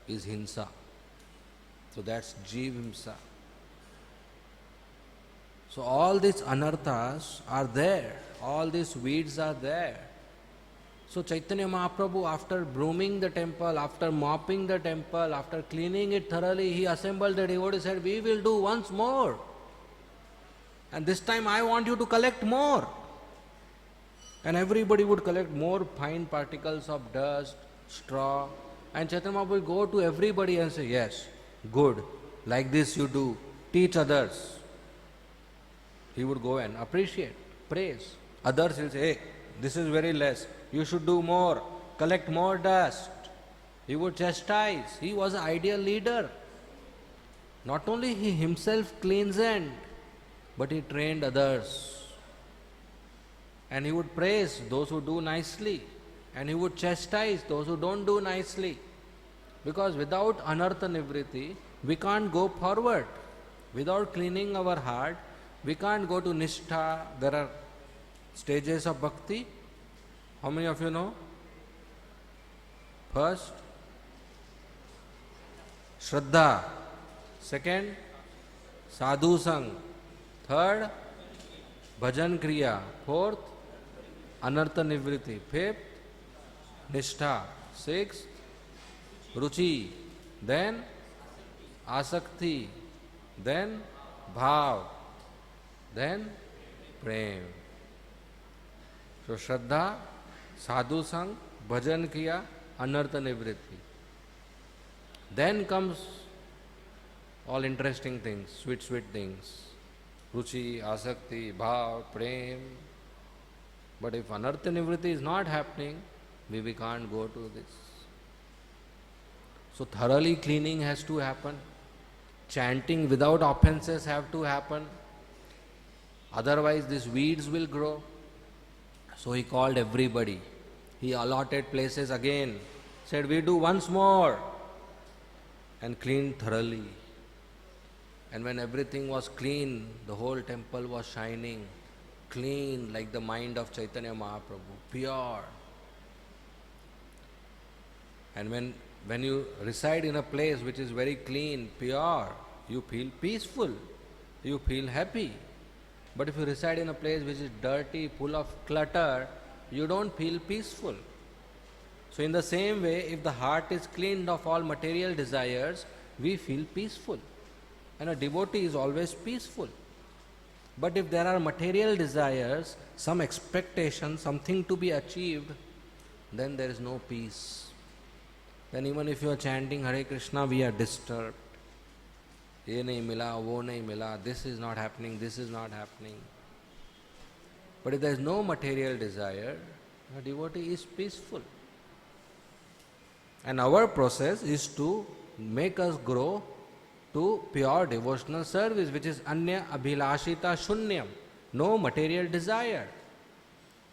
is hinsa. So that's jeev himsa. So all these anarthas are there, all these weeds are there. So Chaitanya Mahaprabhu, after brooming the temple, after mopping the temple, after cleaning it thoroughly, he assembled the devotees and said, we will do once more. And this time I want you to collect more. And everybody would collect more fine particles of dust, straw. And Chaitanya Mahaprabhu would go to everybody and say, yes, good, like this you do, teach others. He would go and appreciate, praise. Others will say, hey, this is very less, you should do more, collect more dust. He would chastise. He was an ideal leader. Not only he himself cleansed, but he trained others. And he would praise those who do nicely, and he would chastise those who don't do nicely. Because without anartha nivriti, we can't go forward. Without cleaning our heart, we can't go to nishtha. There are stages of bhakti. How many of you know? First, Shraddha. Second, Sadhu Sang. Third, Bhajan Kriya. Fourth, Anartha Nivriti. Fifth, Nishtha. Sixth, Ruchi. Then, Asakti. Then, Bhav. Then, Prem. So, Shraddha, Sadhu Sang, Bhajan Kriya, Anartha Nivriti. Then comes all interesting things, sweet things. Ruchi, Asakti, Bhav, Prem. But if Anartha Nivriti is not happening, we can't go to this. So thoroughly cleaning has to happen. Chanting without offenses have to happen. Otherwise these weeds will grow. So he called everybody. He allotted places again. Said, we do once more. And cleaned thoroughly. And when everything was clean, the whole temple was shining, clean like the mind of Chaitanya Mahaprabhu, pure. And when you reside in a place which is very clean, pure, you feel peaceful, you feel happy. But if you reside in a place which is dirty, full of clutter, you don't feel peaceful. So in the same way, if the heart is cleaned of all material desires, we feel peaceful. And a devotee is always peaceful. But if there are material desires, some expectation, something to be achieved, then there is no peace. Then even if you are chanting Hare Krishna, we are disturbed. Ye nahi mila, wo nahi mila, this is not happening, this is not happening. But if there is no material desire, a devotee is peaceful. And our process is to make us grow to pure devotional service, which is anya abhilashita shunyam, no material desire.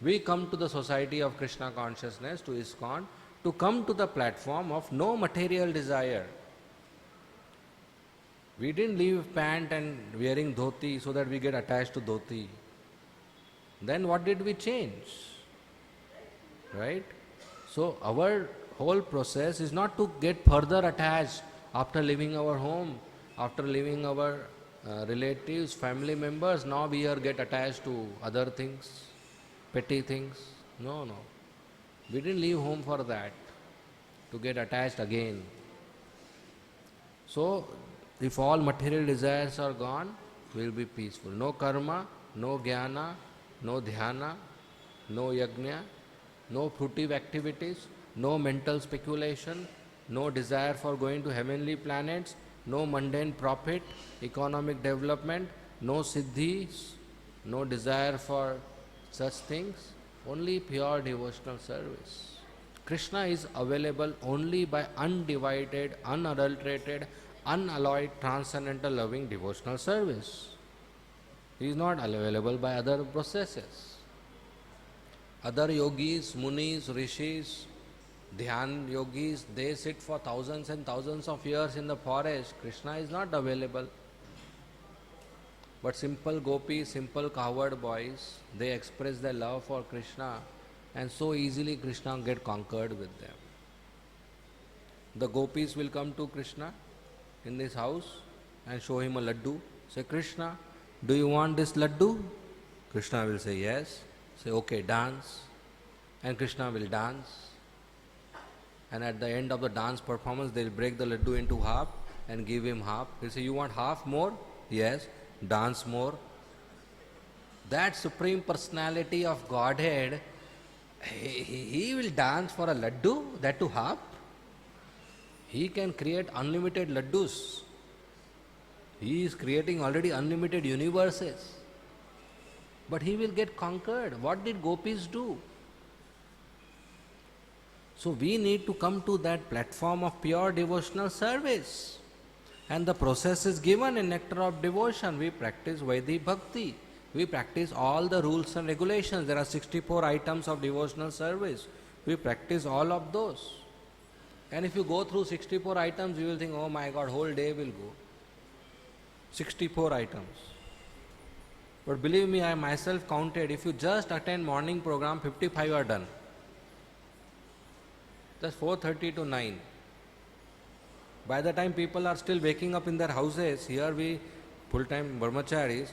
We come to the Society of Krishna Consciousness, to ISKCON, to come to the platform of no material desire. We didn't leave pant and wearing dhoti so that we get attached to dhoti. Then what did we change? Right? So our whole process is not to get further attached after leaving our home, after leaving our relatives, family members. Now we are get attached to other things, petty things. No. We didn't leave home for that, to get attached again. So if all material desires are gone, we will be peaceful. No karma, no jnana, no dhyana, no yajna, no fruitive activities, no mental speculation, no desire for going to heavenly planets, no mundane profit, economic development, no siddhis, no desire for such things, only pure devotional service. Krishna is available only by undivided, unadulterated, unalloyed, transcendental loving devotional service. He is not available by other processes. Other yogis, munis, rishis, dhyan yogis, they sit for thousands and thousands of years in the forest. Krishna is not available. But simple gopis, simple cowherd boys, they express their love for Krishna, and so easily Krishna get conquered with them. The gopis will come to Krishna in this house and show him a laddu. Say, Krishna, do you want this laddu? Krishna will say yes. Say, okay, dance. And Krishna will dance. And at the end of the dance performance, they will break the laddu into half and give him half. He'll say, you want half more? Yes. Dance more. That Supreme Personality of Godhead, he will dance for a laddu, that to half. He can create unlimited laddus. He is creating already unlimited universes. But he will get conquered. What did gopis do? So we need to come to that platform of pure devotional service. And the process is given in Nectar of Devotion. We practice Vaidhi Bhakti. We practice all the rules and regulations. There are 64 items of devotional service. We practice all of those. And if you go through 64 items, you will think, oh my God, whole day will go. 64 items. But believe me, I myself counted, if you just attend morning program, 55 are done. Just 4:30 to 9. By the time people are still waking up in their houses, here we, full-time brahmacharis,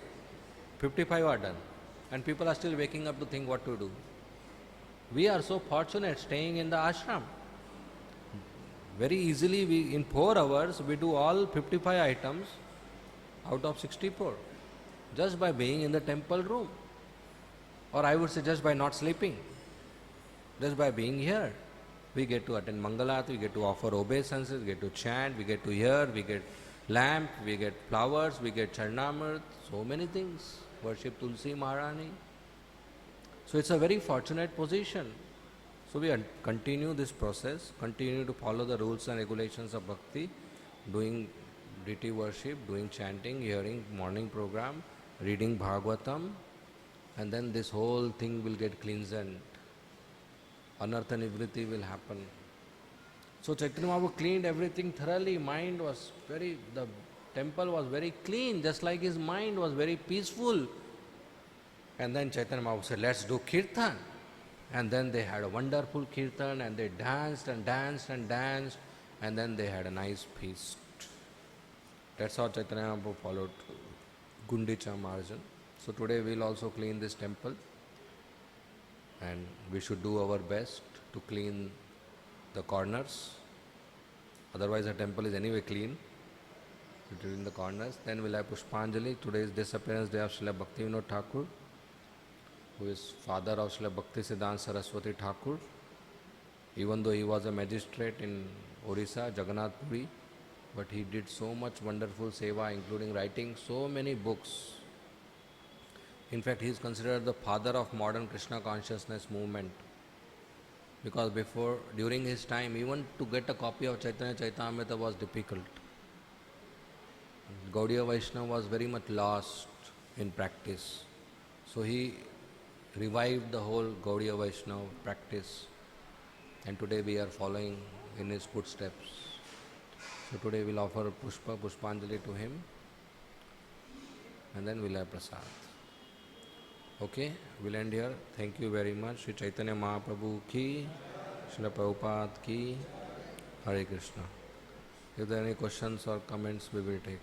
55 are done. And people are still waking up to think what to do. We are so fortunate staying in the ashram. Very easily, in 4 hours, we do all 55 items out of 64. Just by being in the temple room. Or I would say just by not sleeping. Just by being here. We get to attend Mangalat, we get to offer obeisances, we get to chant, we get to hear, we get lamp, we get flowers, we get Charnamrit, so many things. Worship Tulsi Maharani. So it's a very fortunate position. So we continue this process, continue to follow the rules and regulations of bhakti, doing deity worship, doing chanting, hearing morning program, reading Bhagavatam, and then this whole thing will get cleansed and anartha nivritti will happen. So Chaitanya Mahaprabhu cleaned everything thoroughly. The temple was very clean, just like his mind was very peaceful. And then Chaitanya Mahaprabhu said, let's do kirtan. And then they had a wonderful kirtan and they danced and danced and danced, and then they had a nice feast. That's how Chaitanya Mahaprabhu followed Gundicha Marjan. So today we'll also clean this temple, and we should do our best to clean the corners. Otherwise the temple is anyway clean. During the corners. Then we'll have Pushpanjali. Today is disappearance day of Srila Bhaktivinoda Thakur, who is father of Srila Bhaktisiddhanta Saraswati Thakur. Even though he was a magistrate in Orissa, Jagannath Puri, but he did so much wonderful seva, including writing so many books. In fact, he is considered the father of modern Krishna consciousness movement. Because during his time, even to get a copy of Chaitanya Chaitamrita was difficult. Gaudiya Vaishnava was very much lost in practice. So he revived the whole Gaudiya Vaishnava practice. And today we are following in his footsteps. So today we'll offer Pushpanjali to him, and then we'll have prasad. Okay, we'll end here. Thank you very much. Sri Chaitanya Mahaprabhu ki, Srila Prabhupada ki, Hare Krishna. If there are any questions or comments, we will take.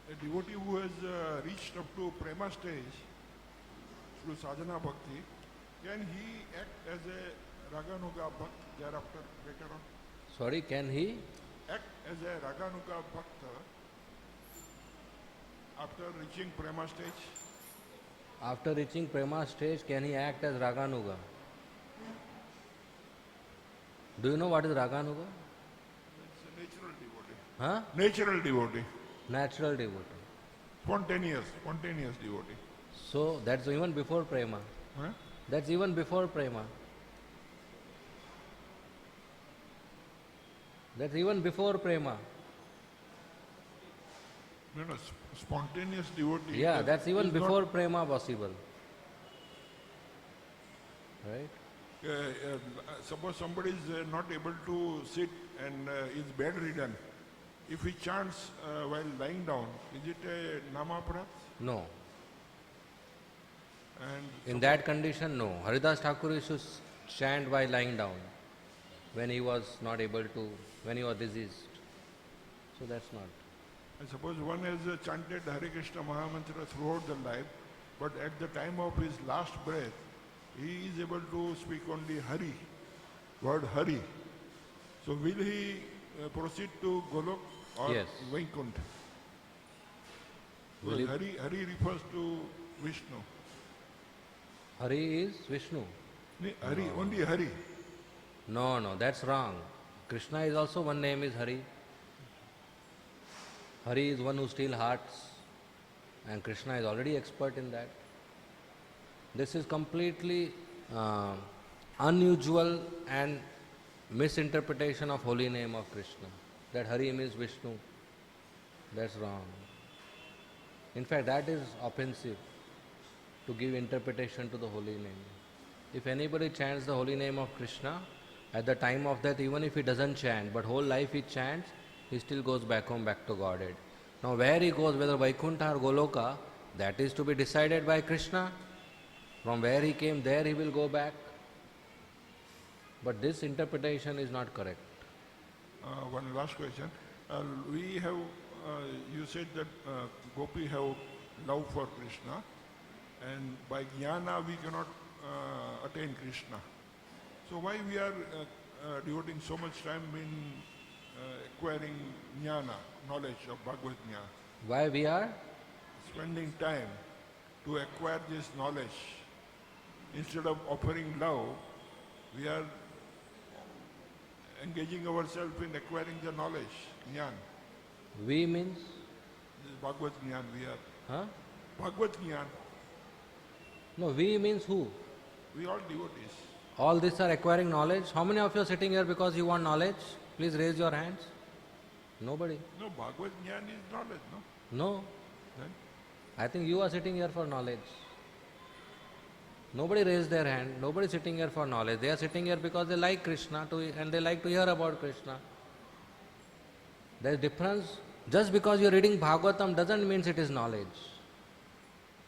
A devotee who has reached up to prema stage through sadhana bhakti, can he act as a Raganuga Bhakt thereafter later on? Sorry, can he? Act as a Raganuga Bhakt after reaching prema stage? After reaching prema stage, can he act as Raganuga? Do you know what is Raganuga? It's a natural devotee. Huh? Natural devotee. Natural devotee. Spontaneous devotee. So that's even before prema. Huh? That's even before prema. That's even before prema. No, spontaneous devotee. Yeah, that's even before prema possible. Right? Suppose somebody is not able to sit and is bedridden. If he chants while lying down, is it a namaparat? No. And In that condition, no. Haridas Thakur used to chant while lying down when he was not able to, when he was diseased. So that's not. I suppose one has chanted Hare Krishna Mahamantra throughout the life, but at the time of his last breath, he is able to speak only Hari, word Hari. So will he proceed to Golok or Yes. Vaikuntha? Will he- Hari refers to Vishnu. Hari is Vishnu. Hari, only Hari. No, that's wrong. Krishna is also one name is Hari. Hari is one who steals hearts, and Krishna is already expert in that. This is completely unusual and misinterpretation of holy name of Krishna. That Hari means Vishnu. That's wrong. In fact, that is offensive to give interpretation to the holy name. If anybody chants the holy name of Krishna, at the time of death, even if he doesn't chant, but whole life he chants, he still goes back home, back to Godhead. Now where he goes, whether Vaikuntha or Goloka, that is to be decided by Krishna. From where he came, there he will go back. But this interpretation is not correct. One last question. We have, you said that Gopi have love for Krishna, and by jnana we cannot attain Krishna. So why we are devoting so much time in acquiring jnana, knowledge of Bhagavad Gita? Why we are? Spending time to acquire this knowledge. Instead of offering love, we are engaging ourselves in acquiring the knowledge, jnana. We means? This is Bhagavad Gita we are. Huh? Bhagavad Gita, No, we means who? we all devotees. All these are acquiring knowledge. How many of you are sitting here because you want knowledge? Please raise your hands. Nobody. No, Bhagavad Gita is knowledge, no? No. Then I think you are sitting here for knowledge. Nobody raised their hand. Nobody sitting here for knowledge. They are sitting here because they like Krishna and they like to hear about Krishna. There is difference. Just because you are reading Bhagavatam doesn't mean it is knowledge.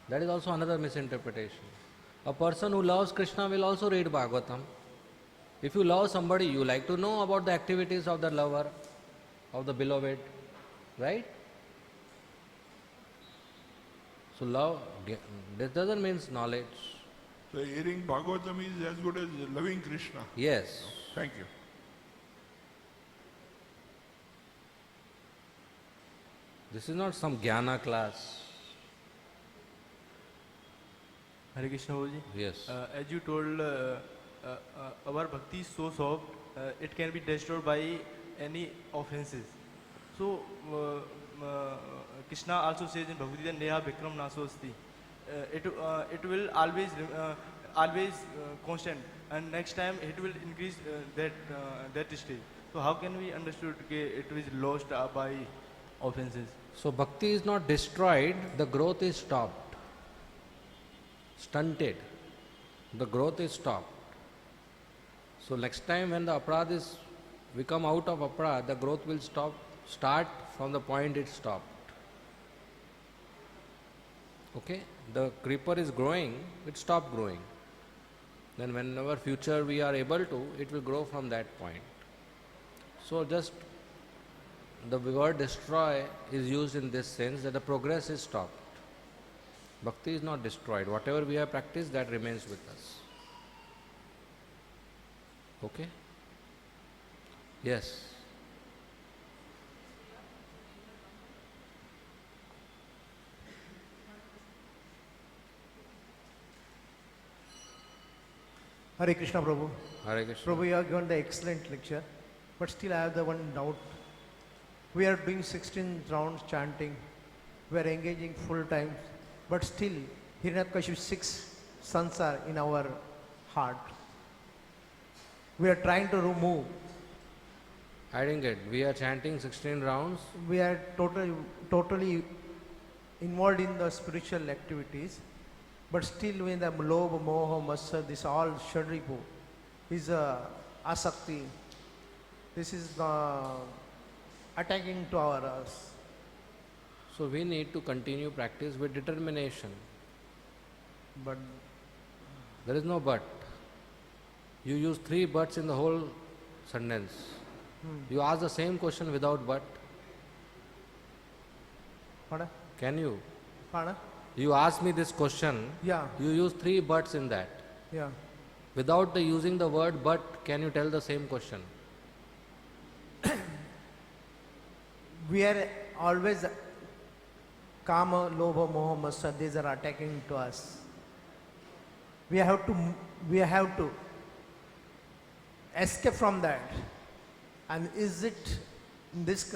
That is also another misinterpretation. A person who loves Krishna will also read Bhagavatam. If you love somebody, you like to know about the activities of the lover, of the beloved, right? So love, this doesn't mean knowledge. so hearing Bhagavatam is as good as loving Krishna. Yes. Thank you. This is not some jnana class. Hare Krishna Prabhuji. Yes. As you told, our bhakti is so soft, it can be destroyed by any offenses. So, Krishna also says in Bhagavad Gita, Neha Vikram Nasosti. It will always constant, and next time it will increase that stage. So, how can we understood that it is lost by offenses? So bhakti is not destroyed, the growth is stopped. Stunted. The growth is stopped. So next time when the aparadh is, we come out of aparadh, the growth will start from the point it stopped. Okay? The creeper is growing, it stopped growing. Then whenever future we are able to, it will grow from that point. So just the word destroy is used in this sense that the progress is stopped. Bhakti is not destroyed. Whatever we have practiced, that remains with us. Okay? Yes. Hare Krishna Prabhu. Hare Krishna. Prabhu, you have given the excellent lecture, but still I have the one doubt. We are doing 16 rounds chanting, we are engaging full time, but still Hiranyakashipu's 6 sons are in our heart. We are trying to remove. I didn't get. We are chanting 16 rounds. We are totally involved in the spiritual activities, but still when the lobha, moha, matsya, this all shadripu is asakti. This is attacking to our us. So we need to continue practice with determination. But There is no but. You use 3 buts in the whole sentence. You ask the same question without but. Pardon? Can you? Pardon? You ask me this question. Yeah, You use 3 buts in that. yeah. Without using the word but, can you tell the same question? We are always kama, lobha, moha, matsya, these are attacking to us. We have to escape from that. And is it in this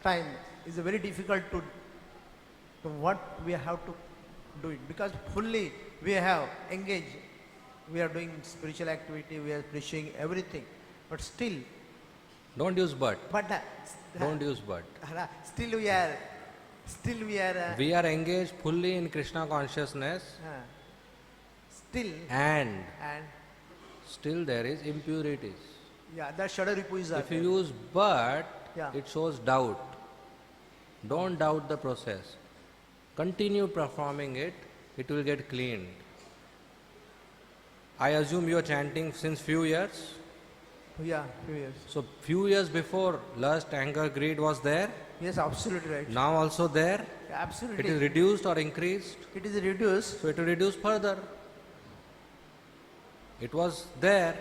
time is very difficult to what we have to do it, because fully we have engaged, we are doing spiritual activity, we are preaching everything, but still, Don't use but. but Don't use but. still we are We are engaged fully in Krishna consciousness still and and still there is impurities. yeah, that shadow repose are If you there. use but, Yeah. it shows doubt. Don't doubt the process. Continue performing it, it will get cleaned. I assume you are chanting since few years. Yeah, few years. So few years before, lust, anger, greed was there. Yes, absolutely right. Now also there. Absolutely. It is reduced or increased. It is reduced. So it will reduce further. It was there.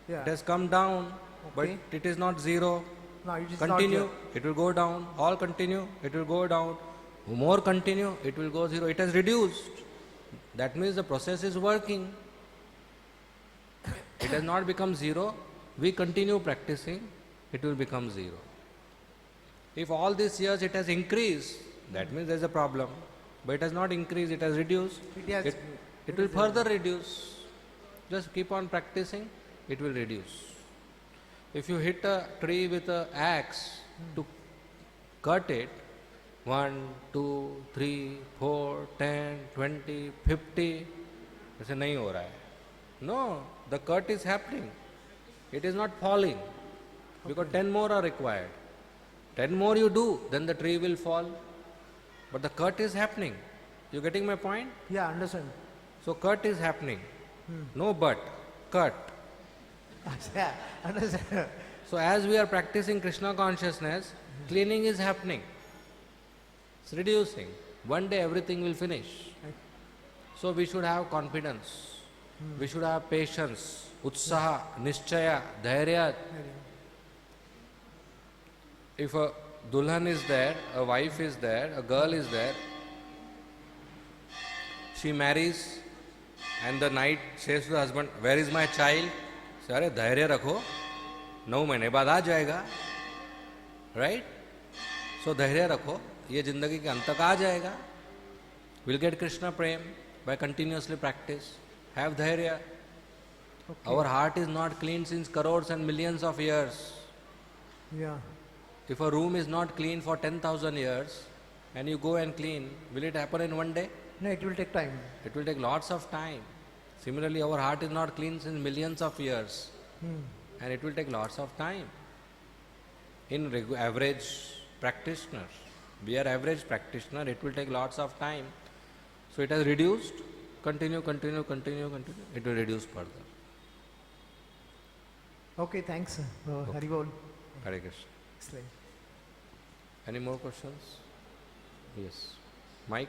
Yeah. It has come down, Okay. but it is not zero. No, it is Continue, not. it will go down. All continue, it will go down. More continue, it will go zero. It has reduced. That means the process is working. It has not become zero. We continue practicing, it will become zero. If all these years it has increased, that means there is a problem. But it has not increased, it has reduced. It has- It will further reduce. Just keep on practicing, it will reduce. If you hit a tree with an axe to cut it, 1, 2, 3, 4, 10, 20, 50, ऐसे नहीं हो रहा है. No, the cut is happening. It is not falling. Because 10 more are required. 10 more you do, then the tree will fall. But the cut is happening. You getting my point? Yeah, understand. So cut is happening. No but, cut. Yeah, understand. So as we are practicing Krishna consciousness, cleaning is happening. It's reducing. One day everything will finish. So we should have confidence. We should have patience, utsaha, nishchaya, dhairya. If a dulhan is there, a wife is there, a girl is there, she marries and the night says to the husband, where is my child? Say, अरे धैर्य रखो, 9 महीने बाद आ जाएगा. Right? So धैर्य रखो, ये जिंदगी के अंत तक आ जाएगा. We'll get Krishna prem by continuously practice. Have dhairya. Our heart is not clean since crores and millions of years. Yeah. If a room is not clean for 10,000 years and you go and clean, will it happen in one day? No, it will take time. It will take lots of time. Similarly, our heart is not clean since millions of years and it will take lots of time. In average practitioner, we are average practitioner, it will take lots of time. So it has reduced, continue, it will reduce further. Okay, thanks. Hari Bol. Hare Krishna. Explain. Any more questions? Yes. Mike?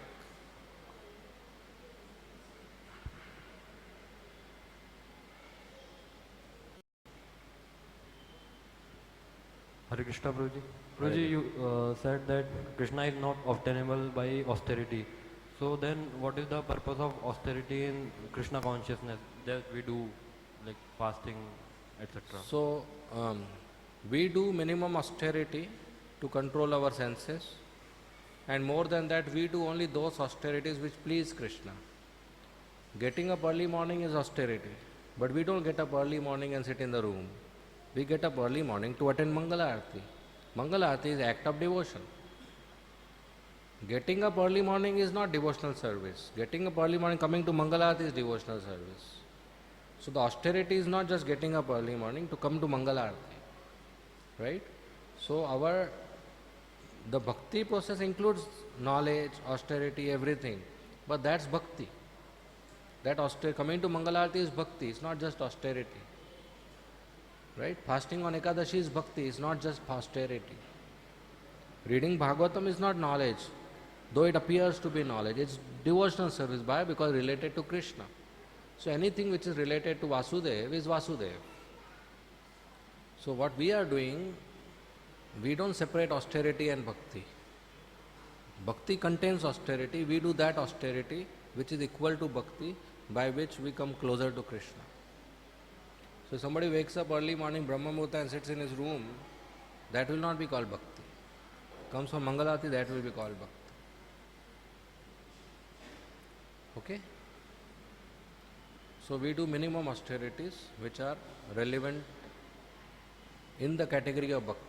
Hare Krishna, Prabhuji. Prabhuji, you said that Krishna is not obtainable by austerity. So then, what is the purpose of austerity in Krishna consciousness that we do, like fasting, etc.? So, we do minimum austerity to control our senses, and more than that, we do only those austerities which please Krishna. Getting up early morning is austerity, but we don't get up early morning and sit in the room. We get up early morning to attend Mangala Arati. Mangala Arati is act of devotion. Getting up early morning is not devotional service. Getting up early morning, coming to Mangala Arati is devotional service. So the austerity is not just getting up early morning to come to Mangala Arati, right? So the bhakti process includes knowledge, austerity, everything, but that's bhakti. That coming to Mangala Arati is bhakti, it's not just austerity. Right? Fasting on Ekadashi is bhakti, it's not just austerity. Reading Bhagavatam is not knowledge, though it appears to be knowledge. It's devotional service. Why? Because related to Krishna. So anything which is related to Vasudev is Vasudev. So what we are doing, we don't separate austerity and bhakti. Bhakti contains austerity, we do that austerity which is equal to bhakti, by which we come closer to Krishna. So So if somebody wakes up early morning, Brahma Muhurta, and sits in his room, that will not be called bhakti. Comes from Mangalati, that will be called bhakti. Okay? So we do minimum austerities which are relevant in the category of bhakti.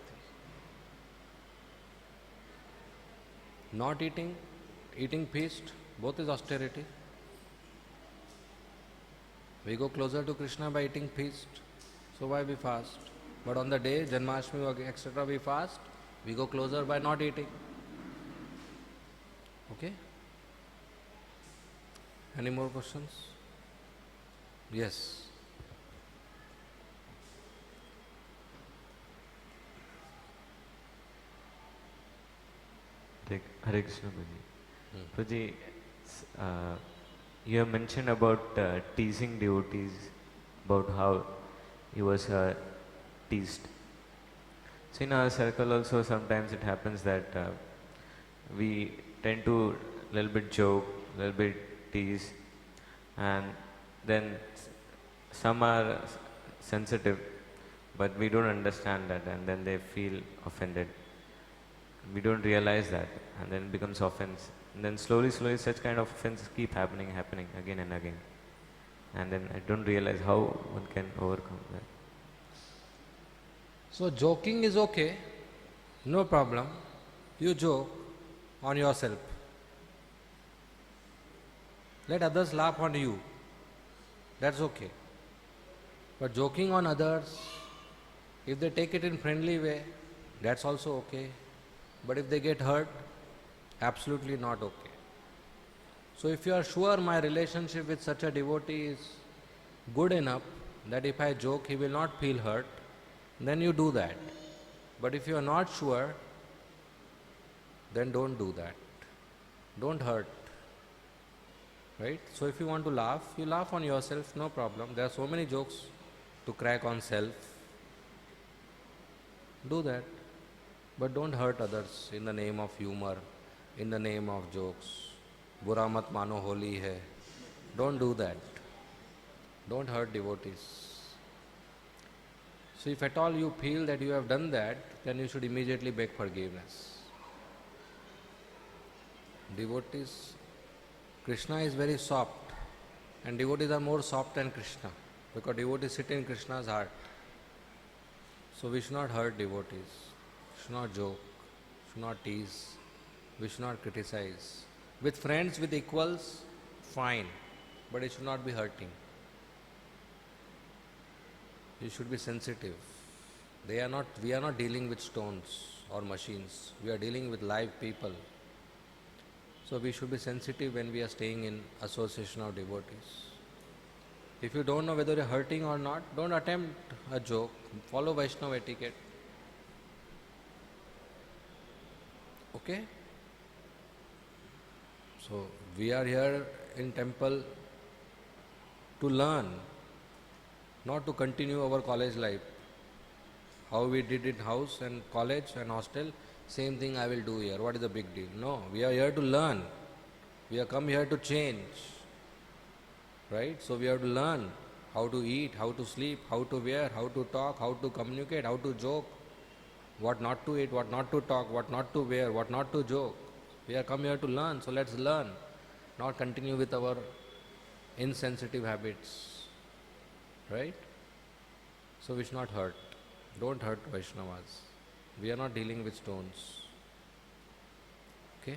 Not eating, eating feast, both is austerity. We go closer to Krishna by eating feast, so why we fast? But on the day, Janmashtami, etc., we fast, we go closer by not eating. Okay? Any more questions? Yes. Hare Krishna Prabhuji. Prabhuji, you have mentioned about teasing devotees, about how he was teased. So in our circle also sometimes it happens that we tend to little bit joke, little bit tease, and then some are sensitive, but we don't understand that, and then they feel offended. We don't realize that, and then it becomes offense. And then slowly such kind of offenses keep happening again and again. And then I don't realize how one can overcome that. So joking is okay, no problem. You joke on yourself. Let others laugh on you. That's okay. But joking on others, if they take it in friendly way, that's also okay. But if they get hurt, absolutely not okay. So if you are sure my relationship with such a devotee is good enough that if I joke he will not feel hurt, then you do that. But if you are not sure, then don't do that. Don't hurt. Right? So if you want to laugh, you laugh on yourself, no problem. There are so many jokes to crack on self. Do that. But don't hurt others in the name of humor, in the name of jokes. Bura mat mano holi hai. Don't do that. Don't hurt devotees. So if at all you feel that you have done that, then you should immediately beg forgiveness. Devotees, Krishna is very soft, and devotees are more soft than Krishna, because devotees sit in Krishna's heart. So we should not hurt devotees, should not joke, should not tease, we should not criticize. With friends, with equals, fine, but it should not be hurting. You should be sensitive. We are not dealing with stones or machines. We are dealing with live people. So we should be sensitive when we are staying in association of devotees. If you don't know whether you are hurting or not, don't attempt a joke. Follow Vaishnava etiquette. Okay? So we are here in temple to learn, not to continue our college life. How we did in house and college and hostel, same thing I will do here. What is the big deal? No, we are here to learn. We have come here to change. Right? So we have to learn how to eat, how to sleep, how to wear, how to talk, how to communicate, how to joke, what not to eat, what not to talk, what not to wear, what not to joke. We have come here to learn, so let's learn, not continue with our insensitive habits. Right? So we should not hurt. Don't hurt Vaishnavas. We are not dealing with stones. Okay?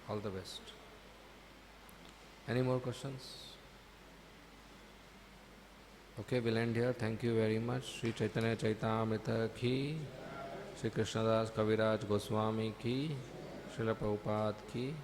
All the best. Any more questions? Okay, we'll end here. Thank you very much. Sri Chaitanya Chaitamrita ki, Sri Krishnadas Kaviraj Goswami ki, Srila Prabhupada ki.